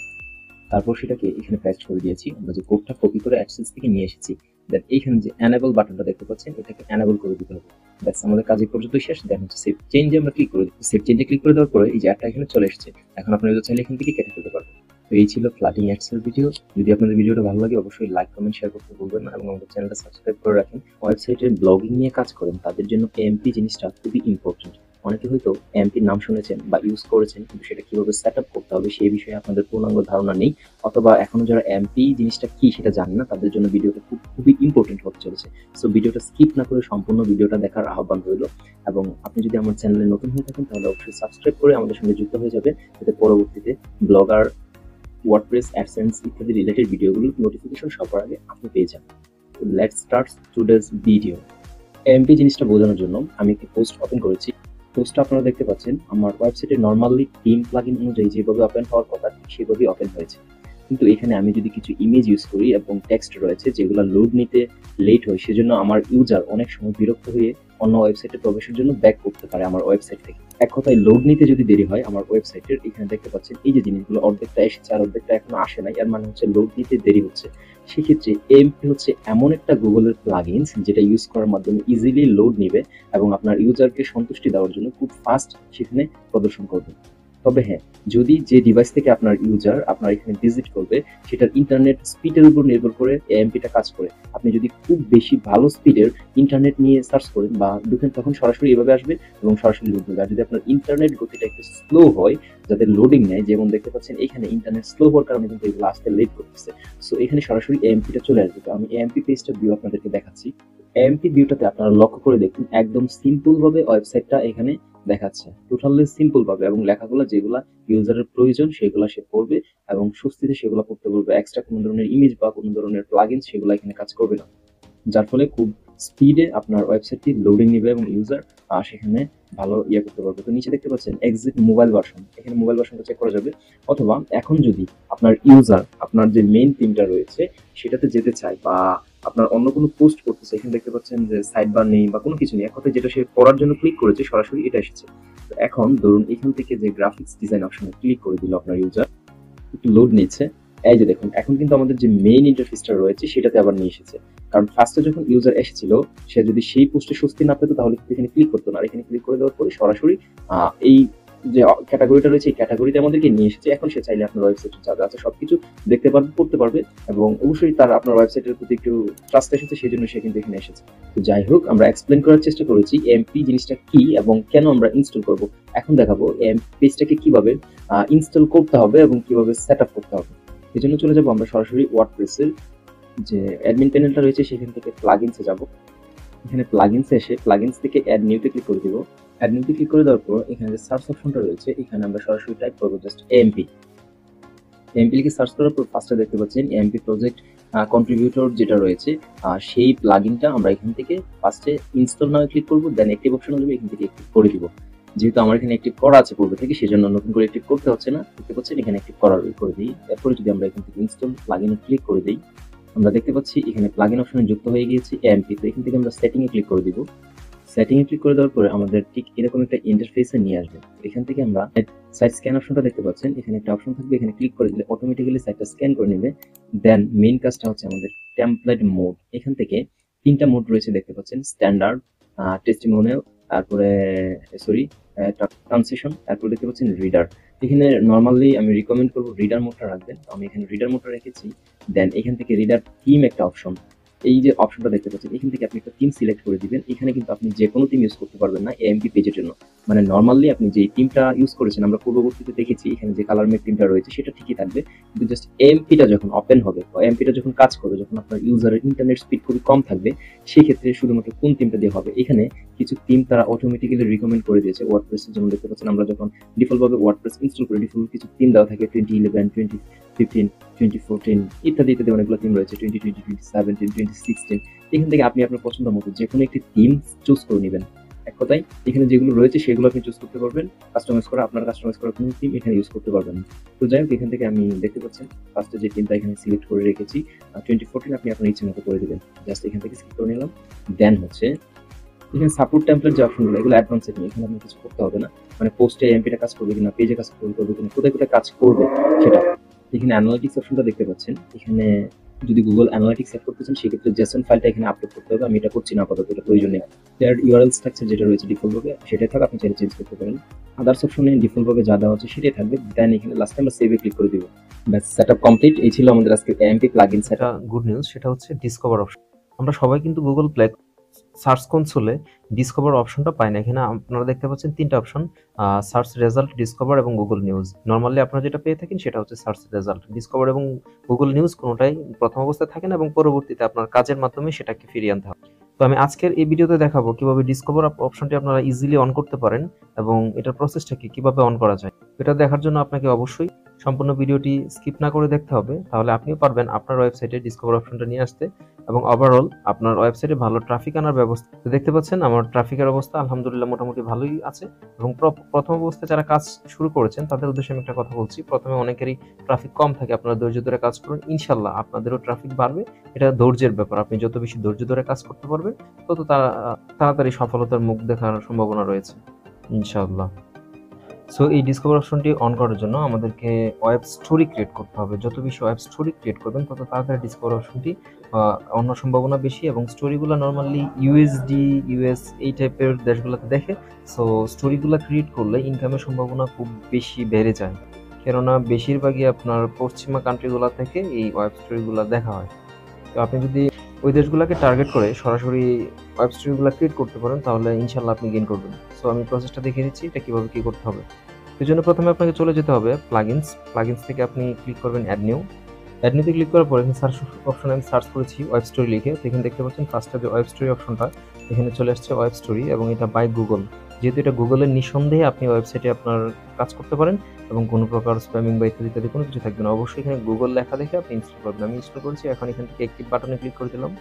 তারপর সেটাকে এখানে পেস্ট করে দিয়েছি। আমরা যে কোডটা কপি করে অ্যাডসেন্স থেকে নিয়ে এসেছি, দেন এইখানে যে এনেবল বাটনটা দেখতে পাচ্ছেন এটাকে এনেবল করে দিতে হবে। ব্যাস, আমাদের কাজ এই পর্যন্ত শেষ। দেন হচ্ছে সেভ চেঞ্জে আমরা ক্লিক করে দিই। সেভ চেঞ্জে ক্লিক করে দেওয়ার পরে এই যে অ্যাডটা এখানে চলে এসেছে। এখন আপনারা চাইলে এখান থেকে কেটে ফেলতে পারবেন। তো এই ছিল ফ্লাটিং অ্যাডসের ভিডিও। যদি আপনাদের ভিডিওটা ভালো লাগে অবশ্যই লাইক, কমেন্ট, শেয়ার করতে ভুলবেন না, এবং আমাদের চ্যানেলটা সাবস্ক্রাইব করে রাখেন। ওয়েবসাইটের ব্লগিং নিয়ে কাজ করেন তাদের জন্য এমপি জিনিসটা খুবই ইম্পর্টেন্ট। অনেকে হয়তো এমপির নাম শুনেছেন বা ইউজ করেছেন, কিন্তু সেটা কিভাবে সেট আপ করতে হবে সেই বিষয়ে আপনাদের পূর্ণাঙ্গ ধারণা নেই, অথবা এখনো যারা এমপি জিনিসটা কি সেটা জানেন না, তাদের জন্য ভিডিওটা খুবই ইম্পর্টেন্ট হতে চলেছে। সো ভিডিওটা স্কিপ না করে সম্পূর্ণ ভিডিওটা দেখার আহ্বান রইল। এবং আপনি যদি আমার চ্যানেলে নতুন হয়ে থাকেন তাহলে অবশ্যই সাবস্ক্রাইব করে আমাদের সঙ্গে যুক্ত হয়ে যাবেন, যাতে পরবর্তীতে ব্লগার, ওয়ার্ডপ্রেস, অ্যাডসেন্স ইত্যাদি রিলেটেড ভিডিওগুলোর নোটিফিকেশন সবার আগে আপনি পেয়ে যাবেন। Let's start today's video. MP জিনিসটা বোঝানোর জন্য আমি একটি পোস্ট ওপেন করেছি। পোস্টটা আপনারা দেখতে পাচ্ছেন আমার ওয়েবসাইটে নরমালি থিম প্লাগইন অনুযায়ী যেভাবে ওপেন হওয়ার কথা ঠিক সেভাবেই ওপেন হয়েছে। কিন্তু এখানে আমি যদি কিছু ইমেজ ইউজ করি এবং টেক্সট রয়েছে যেগুলো লোড নিতে লেট হয়, সেজন্য আমার ইউজার অনেক সময় বিরক্ত হয়ে অন্য ওয়েবসাইটে প্রবেশের জন্য ব্যাক করতে পারে আমার ওয়েবসাইট থেকে। এক কথায় লোড নিতে যদি দেরি হয় আমার ওয়েবসাইটের, এখানে দেখতে পাচ্ছেন এই যে জিনিসগুলো অর্ধেকটা এসেছে আর অর্ধেকটা এখনো আসে নাই, এর মানে হচ্ছে লোড নিতে দেরি হচ্ছে। সেক্ষেত্রে এএমপি হচ্ছে এমন একটা গুগলের প্লাগইনস যেটা ইউজ করার মাধ্যমে ইজিলি লোড নিবে এবং আপনার ইউজারকে সন্তুষ্টি দেওয়ার জন্য খুব ফাস্ট সেখানে প্রদর্শন করবে। তবে হ্যাঁ, যদি যে ডিভাইস থেকে আপনার ইউজার আপনার এখানে ভিজিট করবে সেটার ইন্টারনেট স্পিডের উপর নির্ভর করে এএমপিটা কাজ করে। আপনি যদি খুব বেশি ভালো স্পিডের ইন্টারনেট নিয়ে সার্চ করেন বা ঢুকেন তখন সরাসরি এভাবে আসবে এবং সরাসরি লোড হবে। আর যদি আপনার ইন্টারনেট গতিটা একটু স্লো হয়, যাদের লোডিং নেয়, যেমন দেখতে পাচ্ছেন এখানে ইন্টারনেট স্লো হওয়ার কারণে কিন্তু এগুলো আসতে লেট করতেছে, সো এখানে সরাসরি এএমপিটা চলে আসবে। তো আমি এএমপি পেজটা ভিউ আপনাদেরকে দেখাচ্ছি। এএমপি ভিউটাতে আপনারা লক্ষ্য করে দেখুন একদম সিম্পল ভাবে ওয়েবসাইটটা এখানে দেখাচ্ছে, টোটালি সিম্পল ভাবে, এবং লেখাগুলো যেগুলা ইউজারের প্রয়োজন সেগুলো সে পড়বে এবং স্বস্তিতে সেগুলো পড়তে পারবে। এক্সট্রা কোনো ধরনের ইমেজ বা কোনো ধরনের প্লাগইন সেগুলো এখানে কাজ করবে না, যার ফলে খুব স্পিডে আপনার ওয়েবসাইটটি লোডিং নেবে এবং ইউজার সেখানে ভালো ইয়ে করতে পারবে। তো নিচে দেখতে পাচ্ছেন এক্সিট মোবাইল ভার্সন, এখানে মোবাইল ভার্সনটা চেক করা যাবে। অথবা এখন যদি আপনার ইউজার আপনার যে মেইন থিমটা রয়েছে সেটাতে যেতে চায় বা আপনার অন্য কোনো পোস্ট করতেছে, এখানে দেখতে পাচ্ছেন যে সাইড বার নেই বা কোনো কিছু নেই, এক কথায় যেটা সে পড়ার জন্য ক্লিক করেছে সরাসরি এটা এসেছে। তো এখন ধরুন এখান থেকে যে গ্রাফিক্স ডিজাইন অপশনে ক্লিক করে দিল আপনার ইউজার, একটু লোড নিচ্ছে। এই যে দেখুন এখন কিন্তু আমাদের যে মেইন ইন্টারফেসটা রয়েছে সেটাতে আবার নিয়ে এসেছে, কারণ ফার্স্টে যখন ইউজার এসেছিল সে যদি সেই পোস্টে স্বস্তি না পেতো তাহলে এখানে ক্লিক করতো না, আর এখানে ক্লিক করে দেওয়ার পরে সরাসরি এই যে ক্যাটাগরিটা রয়েছে এই ক্যাটাগরিতে আমাদেরকে নিয়ে এসেছে। এখন সে চাইলে আপনার ওয়েবসাইটে যা আছে সবকিছু দেখতে পারবে, পড়তে পারবে, এবং অবশ্যই তার আপনার ওয়েবসাইটের প্রতি একটু ট্রাস্ট এসেছে, সেই জন্য সে কিন্তু এখানে এসেছে। তো যাই হোক, আমরা এক্সপ্লেন করার চেষ্টা করেছি এমপি জিনিসটা কি এবং কেন আমরা ইনস্টল করব। এখন দেখাবো এমপি পেজটাকে কিভাবে ইনস্টল করতে হবে এবং কিভাবে সেট আপ করতে হবে। এই জন্য চলে যাবো আমরা সরাসরি ওয়ার্ডপ্রেসের যে অ্যাডমিন প্যানেলটা রয়েছে সেখান থেকে প্লাগইনসে যাব। এখানে প্লাগইনসে এসে প্লাগইনস থেকে অ্যাড নিউতে ক্লিক করে দিব। অ্যাড নিউতে ক্লিক করে দেওয়ার পর এখানে যে সার্চ অপশনটা রয়েছে এখানে আমরা সরাসরি টাইপ করব জাস্ট এমপি। এমপি লিখে সার্চ করার পর ফার্স্টে দেখতে পাচ্ছেন এমপি প্রজেক্ট কন্ট্রিবিউটর যেটা রয়েছে সেই প্লাগইনটা আমরা এখান থেকে ফার্স্টে ইনস্টল নাও ক্লিক করব, দেন অ্যাক্টিভ অপশন আসবে, এখান থেকে অ্যাক্টিভ করে দিব। যেহেতু আমার এখানে অ্যাক্টিভ করা আছে পূর্বে থেকে সেজন্য নতুন করে অ্যাক্টিভ করতে হচ্ছে না, দেখতে পাচ্ছেন এখানে অ্যাক্টিভ করে দিই। এরপরে যদি আমরা এখান থেকে ইনস্টল প্লাগইনে ক্লিক করে দিই, আমরা দেখতে পাচ্ছি এখানে প্লাগইন অপশনে যুক্ত হয়ে গিয়েছে এমপি। তো এখান থেকে আমরা সেটিং এ ক্লিক করে দিব। সেটিং এ ক্লিক করে দেওয়ার পরে আমাদের ঠিক এরকম একটা ইন্টারফেসে নিয়ে আসবে। এখান থেকে আমরা সাইট স্ক্যান অপশনটা দেখতে পাচ্ছেন, এখানে একটা অপশন থাকবে, এখানে ক্লিক করে দিলে অটোমেটিক্যালি সাইটটা স্ক্যান করে নেবে। দেন মেইন কাজটা হচ্ছে আমাদের টেমপ্লেট মোড। এখান থেকে তিনটা মোড রয়েছে দেখতে পাচ্ছেন, স্ট্যান্ডার্ড, টেস্টিমোনিয়াল, তারপরে ট্রানজিশন, তারপরে দেখতে পাচ্ছেন রিডার। এখানে নরমালি আমি রিকমেন্ড করবো রিডার মোডটা রাখবেন, আমি এখানে রিডার মোডটা রেখেছি। দেন এখান থেকে রিডার থিম একটা অপশন, এই যে অপশনটা দেখতে পাচ্ছেন এখান থেকে আপনি একটা থিম সিলেক্ট করে দিবেন। এখানে কিন্তু আপনি যে কোনো থিম ইউজ করতে পারবেন না এএমপি পেজের জন্য, মানে নরমালি আপনি যে থিমটা ইউজ করেছেন আমরা পূর্ববর্তীতে দেখেছি এখানে যে কালার মেক থিমটা রয়েছে সেটা ঠিকই থাকবে, কিন্তু জাস্ট এএমপিটা যখন ওপেন হবে বা এএমপিটা যখন কাজ করবে, যখন আপনার ইউজারের ইন্টারনেট স্পিড খুবই কম থাকবে, সেই ক্ষেত্রে শুধুমাত্র কোন থিমটা দিয়ে হবে। এখানে কিছু থিম তারা অটোমেটিক্যালি রিকমেন্ড করে দিয়েছে ওয়ার্ডপ্রেসের জন্য। দেখতে পাচ্ছেন আমরা যখন ডিফল্টভাবে ওয়ার্ডপ্রেস ইনস্টল করি ডিফল্ট কিছু থিম দেওয়া থাকে 2011, 2015, 2014 ইত্যাদি ইত্যাদি অনেকগুলো থিম রয়েছে, 2020, 2017, 2016। এখান থেকে আপনি আপনার পছন্দ মতো যে কোনো একটি থিম চুজ করে নেবেন। এক কথায় এখানে যেগুলো রয়েছে সেগুলো আপনি চুজ করতে পারবেন, কাস্টমাইজ করা আপনার কাস্টমাইজ করা কোনো থিম এখানে ইউজ করতে পারবেন। তো যাই হোক, এখান থেকে আমি দেখতে পাচ্ছেন ফার্স্টে যে থিমটা এখানে সিলেক্ট করে রেখেছি 2014, আপনি আপনার ইচ্ছে মতো করে দেবেন। জাস্ট এখান থেকে সিলেক্ট করে নিলাম। দেন হচ্ছে এখানে সাপোর্ট টেমপ্লেট যে অপশনগুলো এগুলো অ্যাডভান্স সেটিং, এখানে আপনি কিছু করতে হবে না, মানে পোস্টে এমপিটা কাজ করবে কিনা, পেজে কাজ করবে কিনা, কোথায় কোথায় কাজ করবে সেটা। এখানে অ্যানালিটিক্স অপশনটা দেখতে পাচ্ছেন, এখানে যদি গুগল অ্যানালিটিক্স সেট করতে চান সেক্ষেত্রে জেসন ফাইলটা এখানে আপলোড করতে হবে, আমি এটা করছি না আপাতত, এটা প্রয়োজন নেই। এর ইউআরএল স্ট্রাকচার যেটা রয়েছে ডিফল্টভাবে সেটাই থাক, আপনি চাইলে চেঞ্জ করতে পারেন। আদার্স অপশনে ডিফল্টভাবে যা দেওয়া আছে সেটাই থাকবে। দেন এখানে লাস্টে আমরা সেভে ক্লিক করে দিব। ব্যাস, সেটআপ কমপ্লিট। এই ছিল আমাদের আজকে AMP plugin setup. Good news, সেটা হচ্ছে ডিসকভার অপশন। আমরা সবাই কিন্তু গুগল প্লে সার্চ কনসোলে ডিসকভার অপশনটা পাই না। এখানে আপনারা দেখতে পাচ্ছেন তিনটা অপশন, সার্চ রেজাল্ট, ডিসকভার এবং গুগল নিউজ। নর্মালি আপনারা যেটা পেয়ে থাকেন সেটা হচ্ছে সার্চ রেজাল্ট। ডিসকভার এবং গুগল নিউজ কোনোটাই প্রথম অবস্থায় থাকে না এবং পরবর্তীতে আপনার কাজের মাধ্যমে সেটাকে ফিরিয়ে আনতে হবে। তো আমি আজকের এই ভিডিওতে দেখাবো কিভাবে ডিসকভার অপশনটি আপনারা ইজিলি অন করতে পারেন এবং এটার প্রসেসটা কিভাবে অন করা যায়। এটা দেখার জন্য আপনাকে অবশ্যই সম্পূর্ণ ভিডিওটি স্কিপ না করে দেখতে হবে, তাহলে আপনিও পারবেন আপনার ওয়েবসাইটে ডিসকভার অপশনটা নিয়ে আসতে এবং ওভারঅল আপনার ওয়েবসাইটে ভালো ট্রাফিক আনার ব্যবস্থা। তো দেখতে পাচ্ছেন আমার ট্রাফিকের অবস্থা আলহামদুলিল্লাহ মোটামুটি ভালোই আছে এবং প্রথম অবস্থায় যারা কাজ শুরু করেছেন তাদের উদ্দেশ্যে আমি একটা কথা বলছি, প্রথমে অনেকেরই ট্রাফিক কম থাকে, আপনারা ধৈর্য ধরে কাজ করুন, ইনশাল্লাহ আপনাদেরও ট্রাফিক বাড়বে। এটা ধৈর্যের ব্যাপার, আপনি যত বেশি ধৈর্য ধরে কাজ করতে পারবেন তত তাড়াতাড়ি সফলতার মুখ দেখার সম্ভাবনা রয়েছে ইনশাআল্লাহ। সো এই ডিসকভার অপশনটি অন করার জন্য আমাদেরকে ওয়েব স্টোরি ক্রিয়েট করতে হবে। যত বেশি ওয়েব স্টোরি ক্রিয়েট করবেন তত তাড়াতাড়ি ডিসকভার অপশনটি অন্য সম্ভাবনা বেশি এবং স্টোরিগুলো নর্মালি ইউএসডি, ইউএস এই টাইপের দেশগুলোতে দেখে। সো স্টোরিগুলো ক্রিয়েট করলে ইনকামের সম্ভাবনা খুব বেশি বেড়ে যায়, কেননা বেশিরভাগই আপনার পশ্চিমা কান্ট্রিগুলো থেকে এই ওয়েব স্টোরিগুলো দেখা হয়। তো আপনি যদি ওই দেশগুলোকে টার্গেট করে সরাসরি ওয়েব স্টোরিগুলো ক্রিয়েট করতে পারেন তাহলে ইনশাল্লাহ আপনি গেইন করবেন। সো আমি প্রসেসটা দেখিয়ে দিচ্ছি এটা কীভাবে কী করতে হবে। এই জন্য প্রথমে আপনাকে চলে যেতে হবে প্লাগিনস থেকে আপনি ক্লিক করবেন অ্যাড নিউতে ক্লিক করার পর এখানে সার্চ অপশনে আমি সার্চ করেছি ওয়েব স্টোরি লিখে। তো এখানে দেখতে পাচ্ছেন ফার্স্টে যে ওয়েব স্টোরি অপশনটা এখানে চলে আসছে ওয়েব স্টোরি এবং এটা বাই গুগল। যেহেতু এটা গুগলের নিঃসন্দেহে আপনি ওয়েবসাইটে আপনার কাজ করতে পারেন এবং কোনো প্রকার স্প্যামিং বা ইত্যাদি কোনো কিছু থাকবে না। অবশ্যই এখানে গুগল লেখা দেখে আপনি ইনস্টল করবেন। আমি ইনস্টল করেছি, এখন এখান থেকে অ্যাক্টিভ বাটনে ক্লিক করে দিলাম।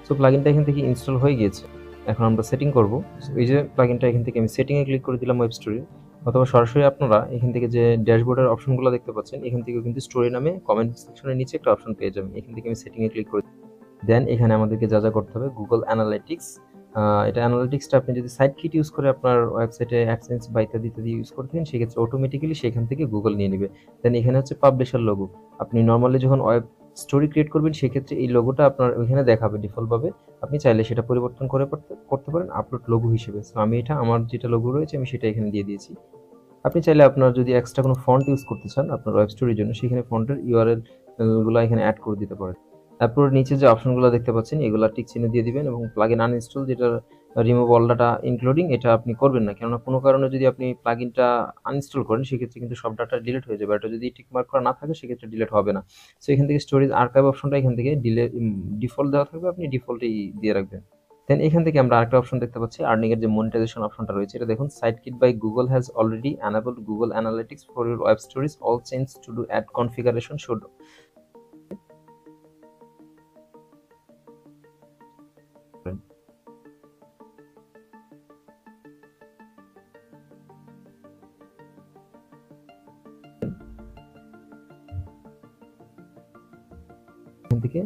সো প্লাগইনটা এখান থেকে ইনস্টল হয়ে গিয়েছে। এখন আমরা সেটিং করব। এই যে প্লাগইনটা এখান থেকে আমি সেটিংয়ে ক্লিক করে দিলাম ওয়েব স্টোরি, অথবা সরাসরি আপনারা এখান থেকে যে ড্যাশবোর্ডের অপশনগুলো দেখতে পাচ্ছেন এখান থেকে কিন্তু স্টোরি নামে কমেন্ট সেকশনের নিচে একটা অপশন পেয়ে যাবেন। এখান থেকে আমি সেটিংয়ে ক্লিক করে দেন এখানে আমাদেরকে যা করতে হবে গুগল অ্যানালিটিক্স। এটা অ্যানালিটিক্সটা আপনি যদি সাইট কিট ইউজ করে আপনার ওয়েবসাইটে অ্যাডসেন্স বা ইত্যাদি ইউজ করে থাকেন সেক্ষেত্রে অটোমেটিক্যালি সেখান থেকে গুগল নিয়ে নেবে। দেন এখানে হচ্ছে পাবলিশার লোগো। আপনি নর্মালি যখন ওয়েব স্টোরি ক্রিয়েট করবেন সেক্ষেত্রে এই লোগোটা আপনার ওইখানে দেখাবে ডিফল্টভাবে, আপনি চাইলে সেটা পরিবর্তন করতে পারেন আপলোড লোগো হিসেবে। সো আমি আমার যেটা লোগো রয়েছে আমি সেটা এখানে দিয়ে দিয়েছি। আপনি চাইলে আপনার যদি এক্সট্রা কোনো ফন্ট ইউজ করতে চান আপনার ওয়েব স্টোরির জন্য সেখানে ফন্টের ইউআরএল গুলো এখানে অ্যাড করে দিতে পারেন। তারপর নিচে যে অপশনগুলো দেখতে পাচ্ছেন এগুলা টিক চিহ্ন দিয়ে দিবেন এবং প্লাগইন আনইনস্টল যেটা রিমুভ অল ডাটা ইনক্লুডিং এটা আপনি করবেন না, কেননা কোনো কারণে যদি আপনি প্লাগইনটা আনইনস্টল করেন সেক্ষেত্রে কিন্তু সব ডাটা ডিলিট হয়ে যাবে। এটা যদি টিক মার্ক করা না থাকে সেক্ষেত্রে ডিলিট হবে না। সো এখান থেকে স্টোরেজ আর্কাইভ অপশনটা এখান থেকে ডিফল্ট দেওয়া থাকবে, আপনি ডিফল্টই দিয়ে রাখবেন। দেন এখান থেকে আমরা আরেকটা অপশন দেখতে পাচ্ছি আর্নিং এর যে মনিটাইজেশন অপশনটা রয়েছে এটা দেখুন Site Kit by Google has already enabled Google Analytics for your web stories all change to do ad configuration should. এখান থেকে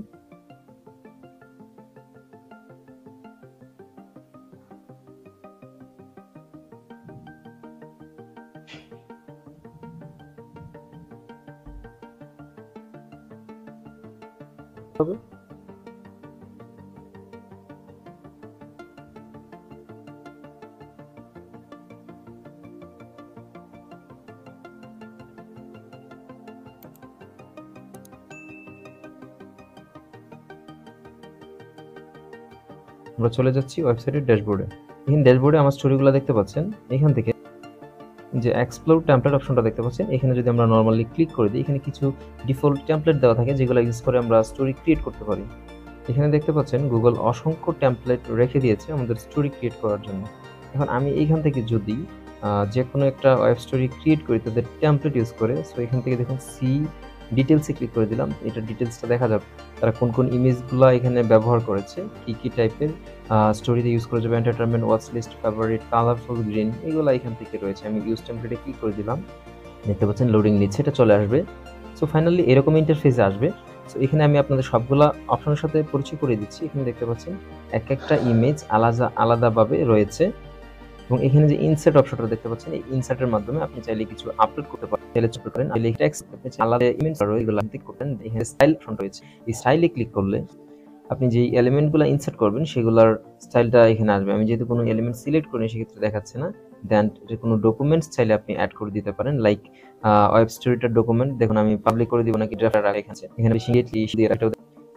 হবে আমরা চলে যাচ্ছি ওয়েবসাইটের ড্যাশবোর্ডে। এখানে ড্যাশবোর্ডে আমার স্টোরিগুলো দেখতে পাচ্ছেন, এখান থেকে যে এক্সপ্লোর টেমপ্লেট অপশনটা দেখতে পাচ্ছেন এখানে যদি আমরা নর্মালি ক্লিক করে দিই এখানে কিছু ডিফল্ট টেমপ্লেট দেওয়া থাকে যেগুলো ইউজ করে আমরা স্টোরি ক্রিয়েট করতে পারি। এখানে দেখতে পাচ্ছেন গুগল অসংখ্য টেমপ্লেট রেখে দিয়েছে আমাদের স্টোরি ক্রিয়েট করার জন্য। এখন আমি এইখান থেকে যদি যে কোনো একটা ওয়েব স্টোরি ক্রিয়েট করি তাদের টেমপ্লেট ইউজ করে, সো এখান থেকে দেখুন সি ডিটেলসে ক্লিক করে দিলাম, এটা ডিটেলসটা দেখা যাবে তারা কোন ইমেজগুলো এখানে ব্যবহার করেছে, কি টাইপের স্টোরিতে ইউজ করে যাবে, entertainment, watch list, favourite, colourful, green, এগুলো এখান থেকে রয়েছে। আমি ইউজ টেমপ্লেটে ক্লিক করে দিলাম, দেখতে পাচ্ছেন লোডিং নিচ্ছে, এটা চলে আসবে। সো ফাইনালি এরকম ইন্টারফেসে আসবে। সো এখানে আমি আপনাদের সবগুলা অপশনের সাথে পরিচয় করে দিচ্ছি। এখানে দেখতে পাচ্ছেন একটা ইমেজ আলাদাভাবে রয়েছে এবং এখানে যে ইনসার্ট অপশনটা দেখতে পাচ্ছেন এই ইনসার্টের মাধ্যমে আপনি চাইলে কিছু আপলোড করতে পারেন, চাইলে ছোট করেন, চাইলে টেক্সট আলাদা ইমেজ রয়েছে এগুলো ক্লিক করবেন। এখানে স্টাইল অপশন রয়েছে, এই স্টাইলে ক্লিক করলে আপনি যে এলিমেন্টগুলো ইনসার্ট করবেন সেগুলোর স্টাইলটা এখানে আসবে। আমি যেহেতু কোনো এলিমেন্ট সিলেক্ট করি সেক্ষেত্রে দেখাচ্ছে না। দেন কোনো ডকুমেন্টস চাইলে আপনি অ্যাড করে দিতে পারেন, লাইক ওয়েব স্টোরিটার ডকুমেন্ট দেখুন আমি পাবলিক করে দিব নাকি ড্রাফট রাখা এখানে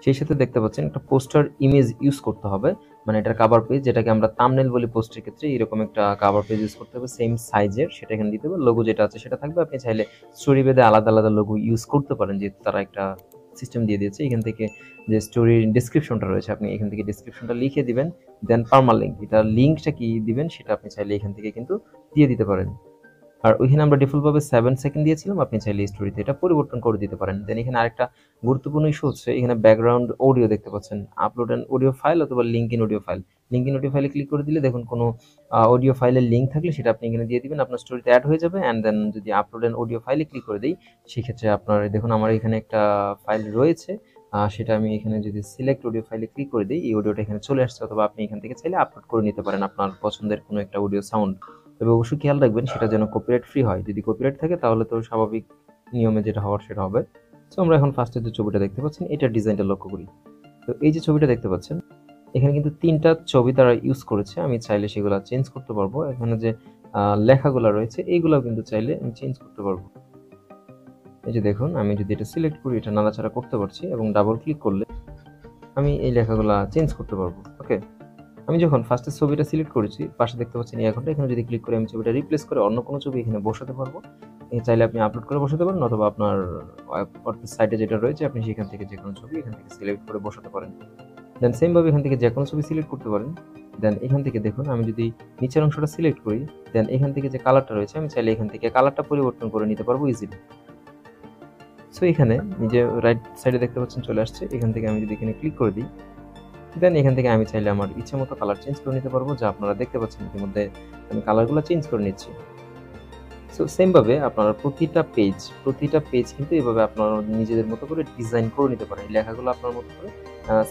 সেই সাথে দেখতে পাচ্ছেন একটা পোস্টার ইমেজ ইউজ করতে হবে, মানে এটার কভার পেজ যেটাকে আমরা থাম্বনেল বলি পোস্টের ক্ষেত্রে, এরকম একটা কভার পেজ ইউজ করতে হবে সেম সাইজের, সেটা এখানে দিতে হবে। লোগো যেটা আছে সেটা থাকবে, আপনি চাইলে স্টোরি বেদে আলাদা লোগো ইউজ করতে পারেন যেহেতু তারা একটা সিস্টেম দিয়ে দিয়েছে। এখান থেকে যে স্টোরির ডেসক্রিপশনটা রয়েছে আপনি এখান থেকে ডেসক্রিপশনটা লিখে দিবেন, দেন পারমালিঙ্ক এটা লিঙ্কটা কি দিবেন সেটা আপনি চাইলে এখান থেকে কিন্তু দিয়ে দিতে পারেন। আর ওইখানে আমরা ডিফল্টভাবে 7 সেকেন্ড দিয়েছিলাম, আপনি চাইলে স্টোরিতে এটা পরিবর্তন করে দিতে পারেন। দেন এখানে আরেকটা গুরুত্বপূর্ণ ইস্যু হচ্ছে, এখানে ব্যাকগ্রাউন্ড অডিও দেখতে পাচ্ছেন, আপলোড অ্যান্ড অডিও ফাইল অথবা link in audio file. Link in audio ফাইলে ক্লিক করে দিলে দেখুন কোনো অডিও ফাইলের লিঙ্ক থাকলে সেটা আপনি এখানে দিয়ে দিবেন, আপনার স্টোরিতে অ্যাড হয়ে যাবে। অ্যান্ড দেন যদি আপলোড অ্যান্ড অডিও ফাইলে ক্লিক করে দিই, সেক্ষেত্রে আপনার দেখুন আমার এখানে একটা ফাইল রয়েছে, সেটা আমি এখানে যদি সিলেক্ট অডিও ফাইলে ক্লিক করে দিই, এই অডিওটা এখানে চলে আসছে। অথবা আপনি এখান থেকে চাইলে আপলোড করে নিতে পারেন আপনার পছন্দের কোনো একটা অডিও সাউন্ড। তবে অবশ্যই খেয়াল রাখবেন সেটা যেন কপিরাইট ফ্রি হয়। যদি কপিরাইট থাকে তাহলে তো স্বাভাবিক নিয়মে যেটা হওয়ার সেটা হবে। তো আমরা এখন ফার্স্টে যে ছবিটা দেখতে পাচ্ছেন এটার ডিজাইনটা লক্ষ্য করি। তো এই যে ছবিটা দেখতে পাচ্ছেন, এখানে কিন্তু 3টা ছবি তারা ইউজ করেছে। আমি চাইলে সেগুলো চেঞ্জ করতে পারবো। এখানে যে লেখাগুলো রয়েছে এইগুলাও কিন্তু চাইলে আমি চেঞ্জ করতে পারবো। এই যে দেখুন, আমি যদি এটা সিলেক্ট করি, এটা নাড়াচাড়া করতে পারছি এবং ডাবল ক্লিক করলে আমি এই লেখাগুলো চেঞ্জ করতে পারবো। ওকে, আমি যখন ফার্স্টে ছবিটা সিলেক্ট করেছি, পাশে দেখতে পাচ্ছেন এই আইকনটা, এখানে যদি ক্লিক করে আমি ছবিটা রিপ্লেস করে অন্য কোনো ছবি এখানে বসাতে পারবো। চাইলে আপনি আপলোড করে বসাতে পারেন, অথবা আপনার সাইটে যেটা রয়েছে আপনি সেখান থেকে যে কোনো ছবি এখান থেকে সিলেক্ট করে বসাতে পারেন। দেন সেমভাবে এখান থেকে যে কোনো ছবি সিলেক্ট করতে পারেন। দেন এখান থেকে দেখুন, আমি যদি নিচের অংশটা সিলেক্ট করি, দেন এখান থেকে যে কালারটা রয়েছে আমি চাইলে এখান থেকে কালারটা পরিবর্তন করে নিতে পারবো ইজিলি। সো এখানে যে রাইট সাইডে দেখতে পাচ্ছেন চলে আসছে, এখান থেকে আমি যদি এখানে ক্লিক করে দিই, দেন এখান থেকে আমি চাইলে আমার ইচ্ছে মতো কালার চেঞ্জ করে নিতে পারবো, যা আপনারা দেখতে পাচ্ছেন ইতিমধ্যে আমি কালারগুলো চেঞ্জ করে নিচ্ছি। সো সেমভাবে আপনারা প্রতিটা পেজ কিন্তু এভাবে আপনারা নিজেদের মতো করে ডিজাইন করে নিতে পারেন। এই লেখাগুলো আপনার মতো করে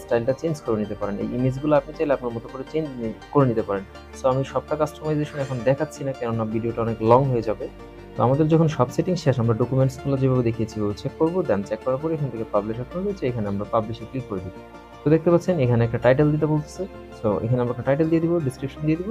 স্টাইলটা চেঞ্জ করে নিতে পারেন। এই ইমেজগুলো আপনি চাইলে আপনার মতো করে চেঞ্জ করে নিতে পারেন। সো আমি সবটা কাস্টমাইজেশন এখন দেখাচ্ছি না, কেননা ভিডিওটা অনেক লং হয়ে যাবে। তো আমাদের যখন সব সেটিং শেষ, আমরা ডকুমেন্টসগুলো যেভাবে দেখিয়েছি ওভাবে চেক করবো। দেন চেক করার পরে এখান থেকে পাবলিশ অপশন রয়েছে, এখানে আমরা পাবলিশে ক্লিক করে দিব। তো দেখতে পাচ্ছেন এখানে একটা টাইটেল দিতে বলতেছে। সো এখানে আমরা একটা টাইটেল দিয়ে দিব, ডিসক্রিপশন দিয়ে দিব।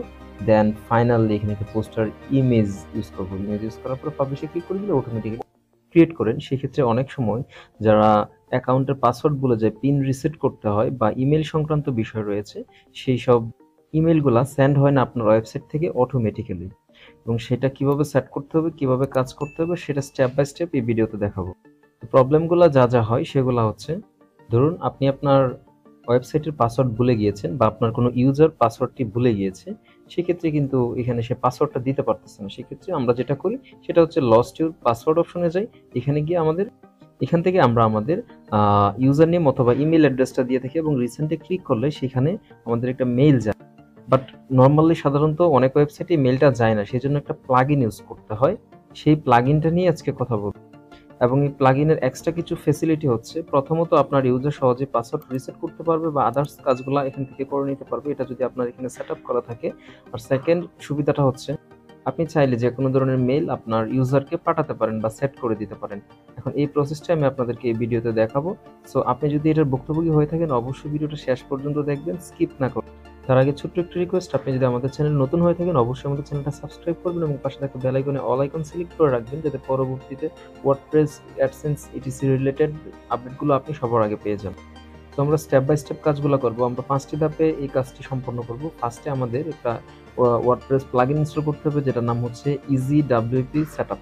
দেন ফাইনালি এখানে একটা পোস্টার ইমেজ ইউজ করবো। ইমেজ ইউজ করার পর পাবলিশে ক্লিক করে দিলে অটোমেটিক্যালি ক্রিয়েট করেন। সেক্ষেত্রে অনেক সময় যারা অ্যাকাউন্টের পাসওয়ার্ড বলে যায়, পিন রিসেট করতে হয় বা ইমেল সংক্রান্ত বিষয় রয়েছে, সেই সব ইমেলগুলা সেন্ড হয় না আপনার ওয়েবসাইট থেকে অটোমেটিক্যালি। এবং সেটা কিভাবে সেট করতে হবে, কিভাবে কাজ করতে হবে, সেটা স্টেপ বাই স্টেপ এই ভিডিওতে দেখাবো। প্রবলেমগুলো যা হয় সেগুলো হচ্ছে, ধরুন আপনি আপনার ওয়েবসাইটের পাসওয়ার্ড ভুলে গিয়েছেন বা আপনার কোনো ইউজার পাসওয়ার্ডটি ভুলে গিয়েছে, সেক্ষেত্রে কিন্তু এখানে সে পাসওয়ার্ডটা দিতে পারতেছে না। সেক্ষেত্রে আমরা যেটা করি সেটা হচ্ছে লস্ট ইউর পাসওয়ার্ড অপশনে যাই। এখানে গিয়ে এখান থেকে আমরা আমাদের ইউজার নেম অথবা ইমেল অ্যাড্রেসটা দিয়ে থাকি এবং রিসেন্টে ক্লিক করলে সেখানে আমাদের একটা মেইল যায়। বাট নর্মালি সাধারণত অনেক ওয়েবসাইটে মেইলটা যায় না, সেই জন্য একটা প্লাগইন ইউজ করতে হয়। সেই প্লাগইনটা নিয়ে আজকে কথা বলব। এবং এই প্লাগইনের এক্সট্রা কিছু ফ্যাসিলিটি হচ্ছে, প্রথমত আপনার ইউজার সহজে পাসওয়ার্ড রিসেট করতে পারবে বা আদার্স কাজগুলো এখান থেকে করে নিতে পারবে, এটা যদি আপনার এখানে সেট আপ করা থাকে। আর সেকেন্ড সুবিধাটা হচ্ছে, আপনি চাইলে যে কোনো ধরনের মেইল আপনার ইউজারকে পাঠাতে পারেন বা সেট করে দিতে পারেন। এখন এই প্রসেসটা আমি আপনাদেরকে এই ভিডিওতে দেখাবো। সো আপনি যদি এটার ভুক্তভোগী হয়ে থাকেন, অবশ্যই ভিডিওটা শেষ পর্যন্ত দেখবেন, স্কিপ না করবেন। তার আগে ছোট্ট একটা রিকোয়েস্ট, আপনি যদি আমাদের চ্যানেল নতুন হয়ে থাকেন অবশ্যই আমাদের চ্যানেলটা সাবস্ক্রাইব করবেন এবং পাশে থাকা বেল আইকনে অল আইকন সিলেক্ট করে রাখবেন, যাতে পরবর্তীতে ওয়ার্ডপ্রেস, অ্যাডসেন্স, ইটিসি রিলেটেড আপডেটগুলো আপনি সবার আগে পেয়ে যান। তো আমরা স্টেপ বাই স্টেপ কাজগুলো করব। আমরা 5টি ধাপে এই কাজটি সম্পন্ন করব। ফার্স্টে আমাদের একটা ওয়ার্ডপ্রেস প্লাগইন ইনস্টল করতে হবে, যেটার নাম হচ্ছে ইজি ডাব্লিউপি সেটআপ।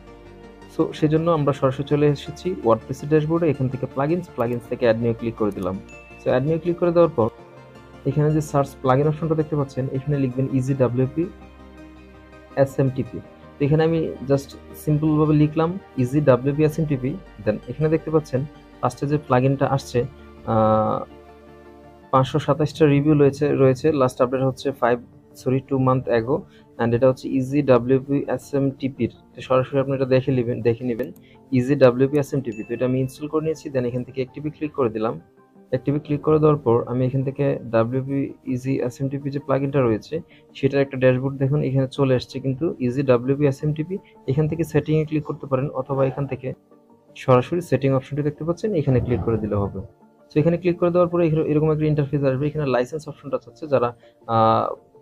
সো সেজন্য আমরা সরাসরি চলে এসেছি ওয়ার্ডপ্রেসের ড্যাশবোর্ডে। এখান থেকে প্লাগইনস থেকে অ্যাড নিউ ক্লিক করে দিলাম। সো অ্যাড নিউ ক্লিক করে দেওয়ার পর এখানে যে সার্চ প্লাগইন অপশনটা দেখতে পাচ্ছেন, এখানে লিখবেন ইজি ডাব্লিউপি এসএমটিপি। তো এখানে আমি জাস্ট সিম্পলভাবে লিখলাম ইজি ডাব্লিউপি এসএমটিপি। দেন এখানে দেখতে পাচ্ছেন ফার্স্টে যে প্লাগইনটা আসছে, 527টা রিভিউ রয়েছে। লাস্ট আপডেট হচ্ছে 2 মান্থ অ্যাগো। অ্যান্ড এটা হচ্ছে ইজি ডাব্লিউপি এসএমটিপির। সরাসরি আপনি এটা দেখে নেবেন ইজি ডাব্লিউপি এসএমটিপি। তো এটা আমি ইনস্টল করে নিয়েছি। দেন এখান থেকে অ্যাক্টিভে ক্লিক করে দিলাম। অ্যাক্টিভে ক্লিক করে দেওয়ার পর আমি এখান থেকে ডাব্লিউপি ইজি এসএমটিপি যে প্লাগইনটা রয়েছে সেটার একটা ড্যাশবোর্ড দেখুন এখানে চলে আসছে, কিন্তু ইজি ডাব্লিউপি এসএমটিপি। এখান থেকে সেটিংয়ে ক্লিক করতে পারেন, অথবা এখান থেকে সরাসরি সেটিং অপশনটি দেখতে পাচ্ছেন, এখানে ক্লিক করে দিলে হবে। সো এখানে ক্লিক করে দেওয়ার পরে এরকম একটা ইন্টারফেস আসবে। এখানে লাইসেন্স অপশনটা হচ্ছে, যারা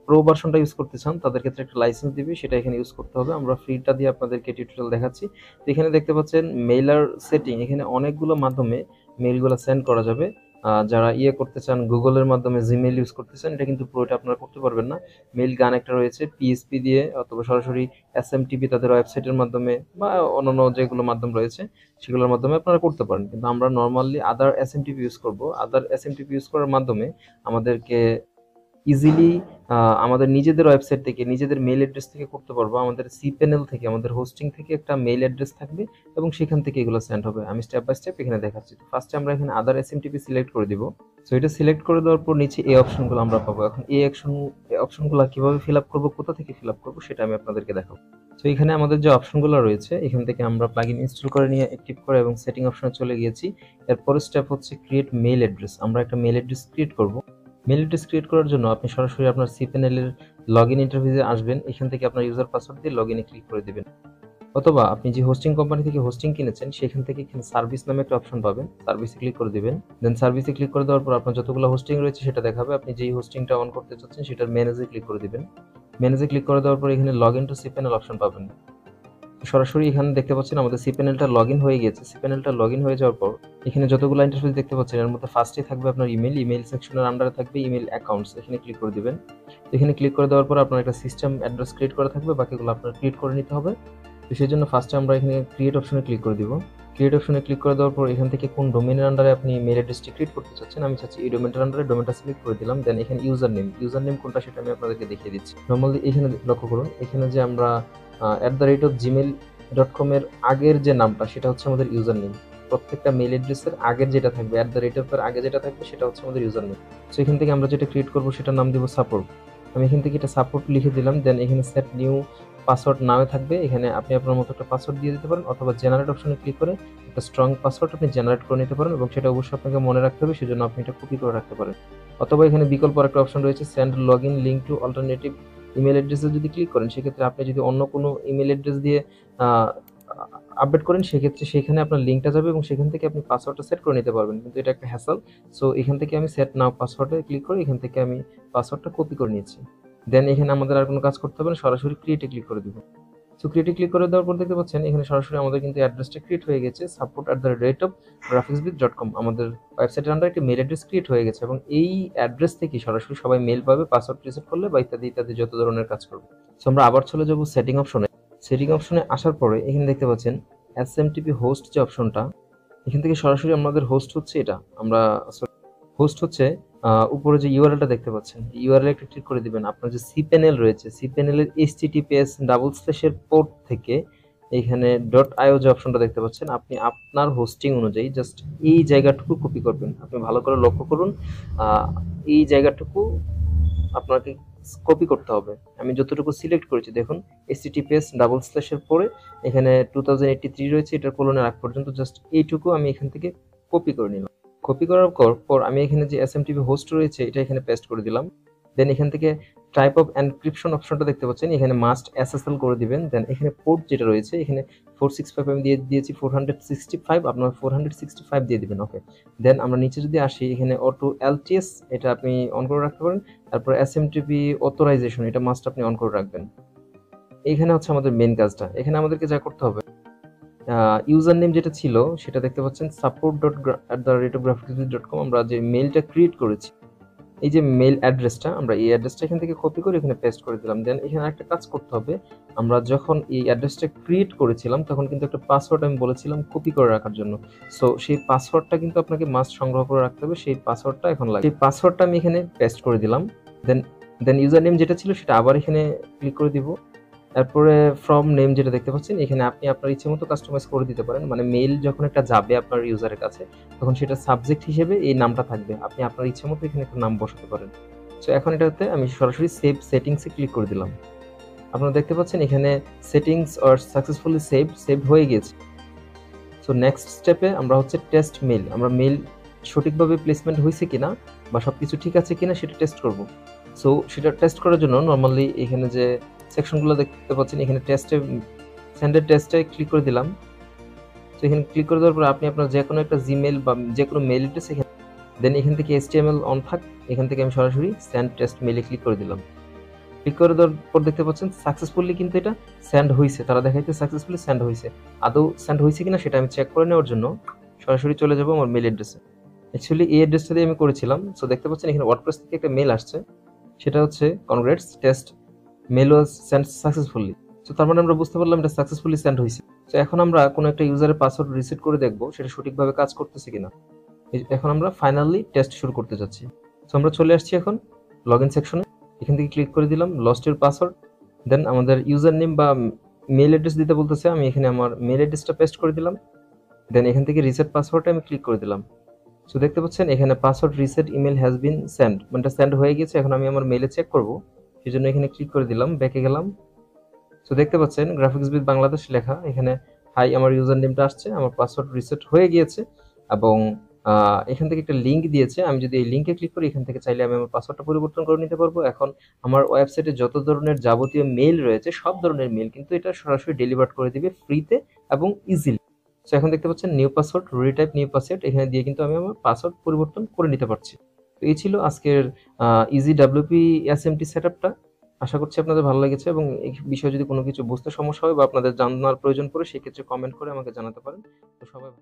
প্রো ভার্সনটা ইউজ করতে চান তাদের ক্ষেত্রে একটা লাইসেন্স দিবে, সেটা এখানে ইউজ করতে হবে। আমরা ফ্রিটা দিয়ে আপনাদেরকে টিউটোরিয়াল দেখাচ্ছি। তো এখানে দেখতে পাচ্ছেন মেইলার সেটিং, এখানে অনেকগুলো মাধ্যমে মেইলগুলো সেন্ড করা যাবে। যারা করতে চান গুগলের মাধ্যমে জিমেইল ইউজ করতে চান, এটা কিন্তু পুরোটা আপনারা করতে পারবেন না। মেইল গান একটা রয়েছে পিএসপি দিয়ে, অথবা সরাসরি এসএমটিপি তাদের ওয়েবসাইটের মাধ্যমে বা অন্যান্য যেগুলো মাধ্যম রয়েছে সেগুলোর মাধ্যমে আপনারা করতে পারেন। কিন্তু আমরা নর্মালি আদার এসএমটিপি ইউজ করব। আদার এসএমটিপি ইউজ করার মাধ্যমে আমাদেরকে ইজিলি আমাদের নিজেদের ওয়েবসাইট থেকে নিজেদের মেইল অ্যাড্রেস থেকে করতে পারবো। আমাদের cPanel থেকে আমাদের হোস্টিং থেকে একটা মেইল অ্যাড্রেস থাকবে এবং সেখান থেকে এগুলো সেন্ড হবে। আমি স্টেপ বাই স্টেপ এখানে দেখাচ্ছি। তো ফার্স্টে আমরা এখানে আদার এসএমটিপি সিলেক্ট করে দিব। সো এটা সিলেক্ট করে দেওয়ার পর নিচে এই অপশনগুলো আমরা পাবো। এখন এই অপশনগুলো কিভাবে ফিল আপ করবো, কোথা থেকে ফিল আপ করবো সেটা আমি আপনাদেরকে দেখাবো। তো এখানে আমাদের যে অপশনগুলো রয়েছে এখান থেকে আমরা প্লাগইন ইনস্টল করে নিয়ে অ্যাক্টিভ করে এবং সেটিং অপশনে চলে গিয়েছি। এরপরের স্টেপ হচ্ছে ক্রিয়েট মেইল অ্যাড্রেস। আমরা একটা মেইল অ্যাড্রেস ক্রিয়েট করব। মেইল অ্যাড্রেস ক্রিয়েট করার জন্য আপনি সরাসরি আপনার cPanel এর লগইন ইন্টারফেসে আসবেন। এখান থেকে আপনার ইউজার পাসওয়ার্ড দিয়ে লগইনে ক্লিক করে দিবেন, অথবা আপনি যে হোস্টিং কোম্পানি থেকে হোস্টিং কিনেছেন সেখান থেকে এখানে সার্ভিস নামে একটা অপশন পাবেন, সার্ভিসে ক্লিক করে দিবেন। দেন সার্ভিসে ক্লিক করে দেওয়ার পর আপনার যতগুলো হোস্টিং রয়েছে সেটা দেখাবে। আপনি যেই হোস্টিংটা অন করতে চাচ্ছেন সেটার ম্যানেজে ক্লিক করে দিবেন। ম্যানেজে ক্লিক করে দেওয়ার পর এখানে লগইন টু cPanel অপশন পাবেন। সরাসরি এখানে দেখতে পাচ্ছেন আমাদের cPanelটা লগইন হয়ে গেছে। cPanelটা লগইন হয়ে যাওয়ার পর এখানে যতগুলো ইন্টারফেস দেখতে পাচ্ছেন এর মধ্যে ফার্স্টে থাকবে আপনার ইমেল সেকশনের আন্ডারে থাকবে ইমেল অ্যাকাউন্টস। এখানে ক্লিক করে দিবেন। এখানে ক্লিক করে দেওয়ার পর আপনার একটা সিস্টেম অ্যাড্রেস ক্রিয়েট করা থাকবে, বাকিগুলো আপনার ক্রিয়েট করে নিতে হবে। তো সেই জন্য ফার্স্টে আমরা এখানে ক্রিয়েট অপশনে ক্লিক করে দিব। ক্রিয়েট অপশনে ক্লিক করে দেওয়ার পর এখান থেকে কোন ডোমেইনের আন্ডারে আপনি মেইল অ্যাড্রেসটি ক্রিয়েট করতে চাচ্ছেন, আমি চাচ্ছি এই ডোমেইনটার আন্ডারে, ডোমেইনটা সিলেক্ট করে দিলাম। দেন এখানে ইউজার নেম কোনটা সেটা আমি আপনাদেরকে দেখিয়ে দিচ্ছি। নরমালি এখানে লক্ষ্য করুন, এখানে যে আমরা @gmail.com এর আগের যে নামটা সেটা হচ্ছে আমাদের ইউজার নেম। প্রত্যেকটা মেইল অ্যাড্রেসের আগের যেটা থাকবে, এর আগে যেটা থাকবে সেটা হচ্ছে আমাদের ইউজার নেম। সো এখান থেকে আমরা যেটা ক্রিয়েট করবো সেটার নাম দিব সাপোর্ট। আমি এখান থেকে এটা সাপোর্ট লিখে দিলাম। দেন এখানে সেট নিউ পাসওয়ার্ড নামে থাকবে। এখানে আপনি আপনার মতো একটা পাসওয়ার্ড দিয়ে দিতে পারেন, অথবা জেনারেট অপশনে ক্লিক করে একটা স্ট্রং পাসওয়ার্ড আপনি জেনারেট করে নিতে পারেন এবং সেটা অবশ্যই আপনাকে মনে রাখতে হবে, সেজন্য আপনি এটা কপি করে রাখতে পারেন। অথবা এখানে বিকল্প একটা অপশন রয়েছে send login link to alternative email অ্যাড্রেসে যদি ক্লিক করেন সেক্ষেত্রে আপনি যদি অন্য কোনো ইমেল অ্যাড্রেস দিয়ে আপডেট করেন সেক্ষেত্রে সেখানে আপনার লিঙ্কটা যাবে এবং সেখান থেকে আপনি পাসওয়ার্ডটা সেট করে নিতে পারবেন, কিন্তু এটা একটা হ্যাসল। সো এখান থেকে আমি সেট নাও পাসওয়ার্ডে ক্লিক করে এখান থেকে আমি পাসওয়ার্ডটা কপি করে নিয়েছি। দেন এখানে আমাদের আর কোনো কাজ করতে হবে না, সরাসরি ক্রিয়েটে ক্লিক করে দিব। সো ক্রিয়েটে ক্লিক করে দেওয়ার পর দেখতে পাচ্ছেন এখানে সরাসরি আমাদের কিন্তু অ্যাড্রেসটা ক্রিয়েট হয়ে গেছে, support@graphicsbiz.com। আমাদের ওয়েবসাইটের আন্ডারে একটি মেল অ্যাড্রেস ক্রিয়েট হয়ে গেছে এবং এই অ্যাড্রেস থেকে সরাসরি সবাই মেল পাবে পাসওয়ার্ড রিসেট করলে বা ইত্যাদি ইত্যাদি যত ধরনের কাজ করবে। সো আমরা আবার চলে যাব সেটিং অপশনে। সেটিং অপশনে আসার পরে এখানে দেখতে পাচ্ছেন SMTP হোস্ট যে অপশনটা, এখান থেকে সরাসরি আমাদের হোস্ট হচ্ছে এটা। আমরা হোস্ট হচ্ছে উপরে যে ইউআরএলটা দেখতে পাচ্ছেন, ইউআরএল একটা ক্লিক করে দিবেন। আপনার যে cPanel রয়েছে cPanel এর https:// এর পোর্ট থেকে এখানে .io যে অপশনটা দেখতে পাচ্ছেন, আপনি আপনার হোস্টিং অনুযায়ী জাস্ট এই জায়গাটুকু কপি করবেন। আপনি ভালো করে লক্ষ্য করুন, এই জায়গাটুকু আপনাকে কপি করতে হবে। আমি যতটুকু সিলেক্ট করেছি দেখুন, https:// এর পরে এখানে 2083 রয়েছে, এটার কোলনের আগ পর্যন্ত জাস্ট এইটুকু আমি এখান থেকে কপি করে নিলাম। কপি করার পর আমি এখানে যে SMTP হোস্ট রয়েছে এটা এখানে পেস্ট করে দিলাম। দেন এখান থেকে টাইপ অফ এনক্রিপশন অপশনটা দেখতে পাচ্ছেন, এখানে মাস্ট SSL করে দিবেন। দেন এখানে পোর্ট যেটা রয়েছে এখানে 465 আমি দিয়েছি 465, আপনার 465 দিয়ে দিবেন। ওকে, দেন আমরা নিচে যদি আসি এখানে অটো LTS এটা আপনি অন করে রাখতে পারেন। তারপর SMTP অথরাইজেশন এটা মাস্ট আপনি অন করে রাখবেন। এখানে হচ্ছে আমাদের মেইন কাজটা। এখানে আমাদেরকে যা করতে হবে, ইউজার নেম যেটা ছিল সেটা দেখতে পাচ্ছেন support@graphicsbiz.com। আমরা যে মেইলটা ক্রিয়েট করেছি, এই যে মেইল অ্যাড্রেসটা, আমরা এই অ্যাড্রেসটা এখান থেকে কপি করে এখানে পেস্ট করে দিলাম। দেন এখানে একটা কাজ করতে হবে, আমরা যখন এই অ্যাড্রেসটা ক্রিয়েট করেছিলাম তখন কিন্তু একটা পাসওয়ার্ড আমি বলেছিলাম কপি করে রাখার জন্য। সো সেই পাসওয়ার্ডটা কিন্তু আপনাকে মাস্ট সংগ্রহ করে রাখতে হবে, সেই পাসওয়ার্ডটা এখন লাগবে। সেই পাসওয়ার্ডটা আমি এখানে পেস্ট করে দিলাম। দেন ইউজার নেম যেটা ছিল সেটা আবার এখানে ক্লিক করে দিব। তারপরে ফ্রম নেম যেটা দেখতে পাচ্ছেন এখানে আপনি আপনার ইচ্ছে মতো কাস্টমাইজ করে দিতে পারেন। মানে মেইল যখন একটা যাবে আপনার ইউজারের কাছে তখন সেটা সাবজেক্ট হিসেবে এই নামটা থাকবে, আপনি আপনার ইচ্ছে মতো এখানে একটা নাম বসাতে পারেন। সো এখন এটাতে আমি সরাসরি সেভ সেটিংসে ক্লিক করে দিলাম। আপনারা দেখতে পাচ্ছেন এখানে সেটিংস আর সাকসেসফুলি সেভ হয়ে গেছে। সো নেক্সট স্টেপে আমরা হচ্ছে টেস্ট মেইল, আমরা মেইল সঠিকভাবে প্লেসমেন্ট হয়েছে কিনা বা সবকিছু ঠিক আছে কিনা সেটা টেস্ট করব। সো সেটা টেস্ট করার জন্য নর্মালি এখানে যে সেকশনগুলো দেখতে পাচ্ছেন এখানে সেন্ডের টেস্টে ক্লিক করে দিলাম। তো এখানে ক্লিক করে দেওয়ার পর আপনি আপনার যে কোনো একটা জিমেল বা যে কোনো মেইল অ্যাড্রেস এখানে, দেন এখান থেকে HTML অন থাক, এখান থেকে আমি সরাসরি সেন্ড টেস্ট মেইলে ক্লিক করে দিলাম। ক্লিক করে দেওয়ার পর দেখতে পাচ্ছেন সাকসেসফুলি কিন্তু এটা সেন্ড হয়েছে, তারা দেখাইতে সাকসেসফুলি সেন্ড হয়েছে। আদৌ সেন্ড হয়েছে কিনা সেটা আমি চেক করে নেওয়ার জন্য সরাসরি চলে যাব আমার মেইল অ্যাড্রেসে। অ্যাকচুয়ালি এই অ্যাড্রেসটা দিয়ে আমি করেছিলাম। সো দেখতে পাচ্ছেন এখানে ওয়ার্ডপ্রেস থেকে একটা মেইল আসছে, সেটা হচ্ছে congrats test mail was send successfully. So তার মানে আমরা বুঝতে পারলাম এটা সাকসেসফুলি সেন্ড হয়েছে। তো এখন আমরা কোনো একটা ইউজারের পাসওয়ার্ড রিসেট করে দেখবো সেটা সঠিকভাবে কাজ করতেছে কিনা। এখন আমরা ফাইনালি টেস্ট শুরু করতে যাচ্ছি। সো আমরা চলে আসছি এখন লগ ইন সেকশনে এখান থেকে ক্লিক করে দিলাম লস্ট ইউর পাসওয়ার্ড, দেন আমাদের ইউজার নেম বা মেল অ্যাড্রেস দিতে বলতেছে, আমি এখানে আমার মেল অ্যাড্রেসটা পেস্ট করে দিলাম, দেন এখান থেকে রিসেট পাসওয়ার্ডে আমি ক্লিক করে দিলাম। সো দেখতে পাচ্ছেন এখানে password reset email has been send, মানে সেন্ড হয়ে গেছে। এখন আমি আমার মেলে চেক করব, সেজন্য এখানে ক্লিক করে দিলাম, ব্যাকে গেলাম। সো দেখতে পাচ্ছেন গ্রাফিক্স উইথ বাংলাদেশ লেখা, এখানে হাই আমার ইউজার নেমটা আসছে, আমার পাসওয়ার্ড রিসেট হয়ে গিয়েছে এবং এখান থেকে একটা লিঙ্ক দিয়েছে। আমি যদি এই লিঙ্কে ক্লিক করি এখান থেকে চাইলে আমি আমার পাসওয়ার্ডটা পরিবর্তন করে নিতে পারবো। এখন আমার ওয়েবসাইটে যত ধরনের যাবতীয় মেইল রয়েছে সব ধরনের মেইল কিন্তু এটা সরাসরি ডেলিভার করে দিবে ফ্রিতে এবং ইজিলি। সো এখন দেখতে পাচ্ছেন new password, retype new password, এখানে দিয়ে কিন্তু আমি আমার পাসওয়ার্ড পরিবর্তন করে নিতে পারছি। তো এই ছিল আজকের ইজি ডাব্লিউপি এসএমটি সেটআপটা। আশা করছি আপনাদের ভালো লেগেছে এবং এই বিষয়ে যদি কোনো কিছু বুঝতে সমস্যা হয় বা আপনাদের জানার প্রয়োজন পড়ে সেক্ষেত্রে কমেন্ট করে আমাকে জানাতে পারেন। তো সবাই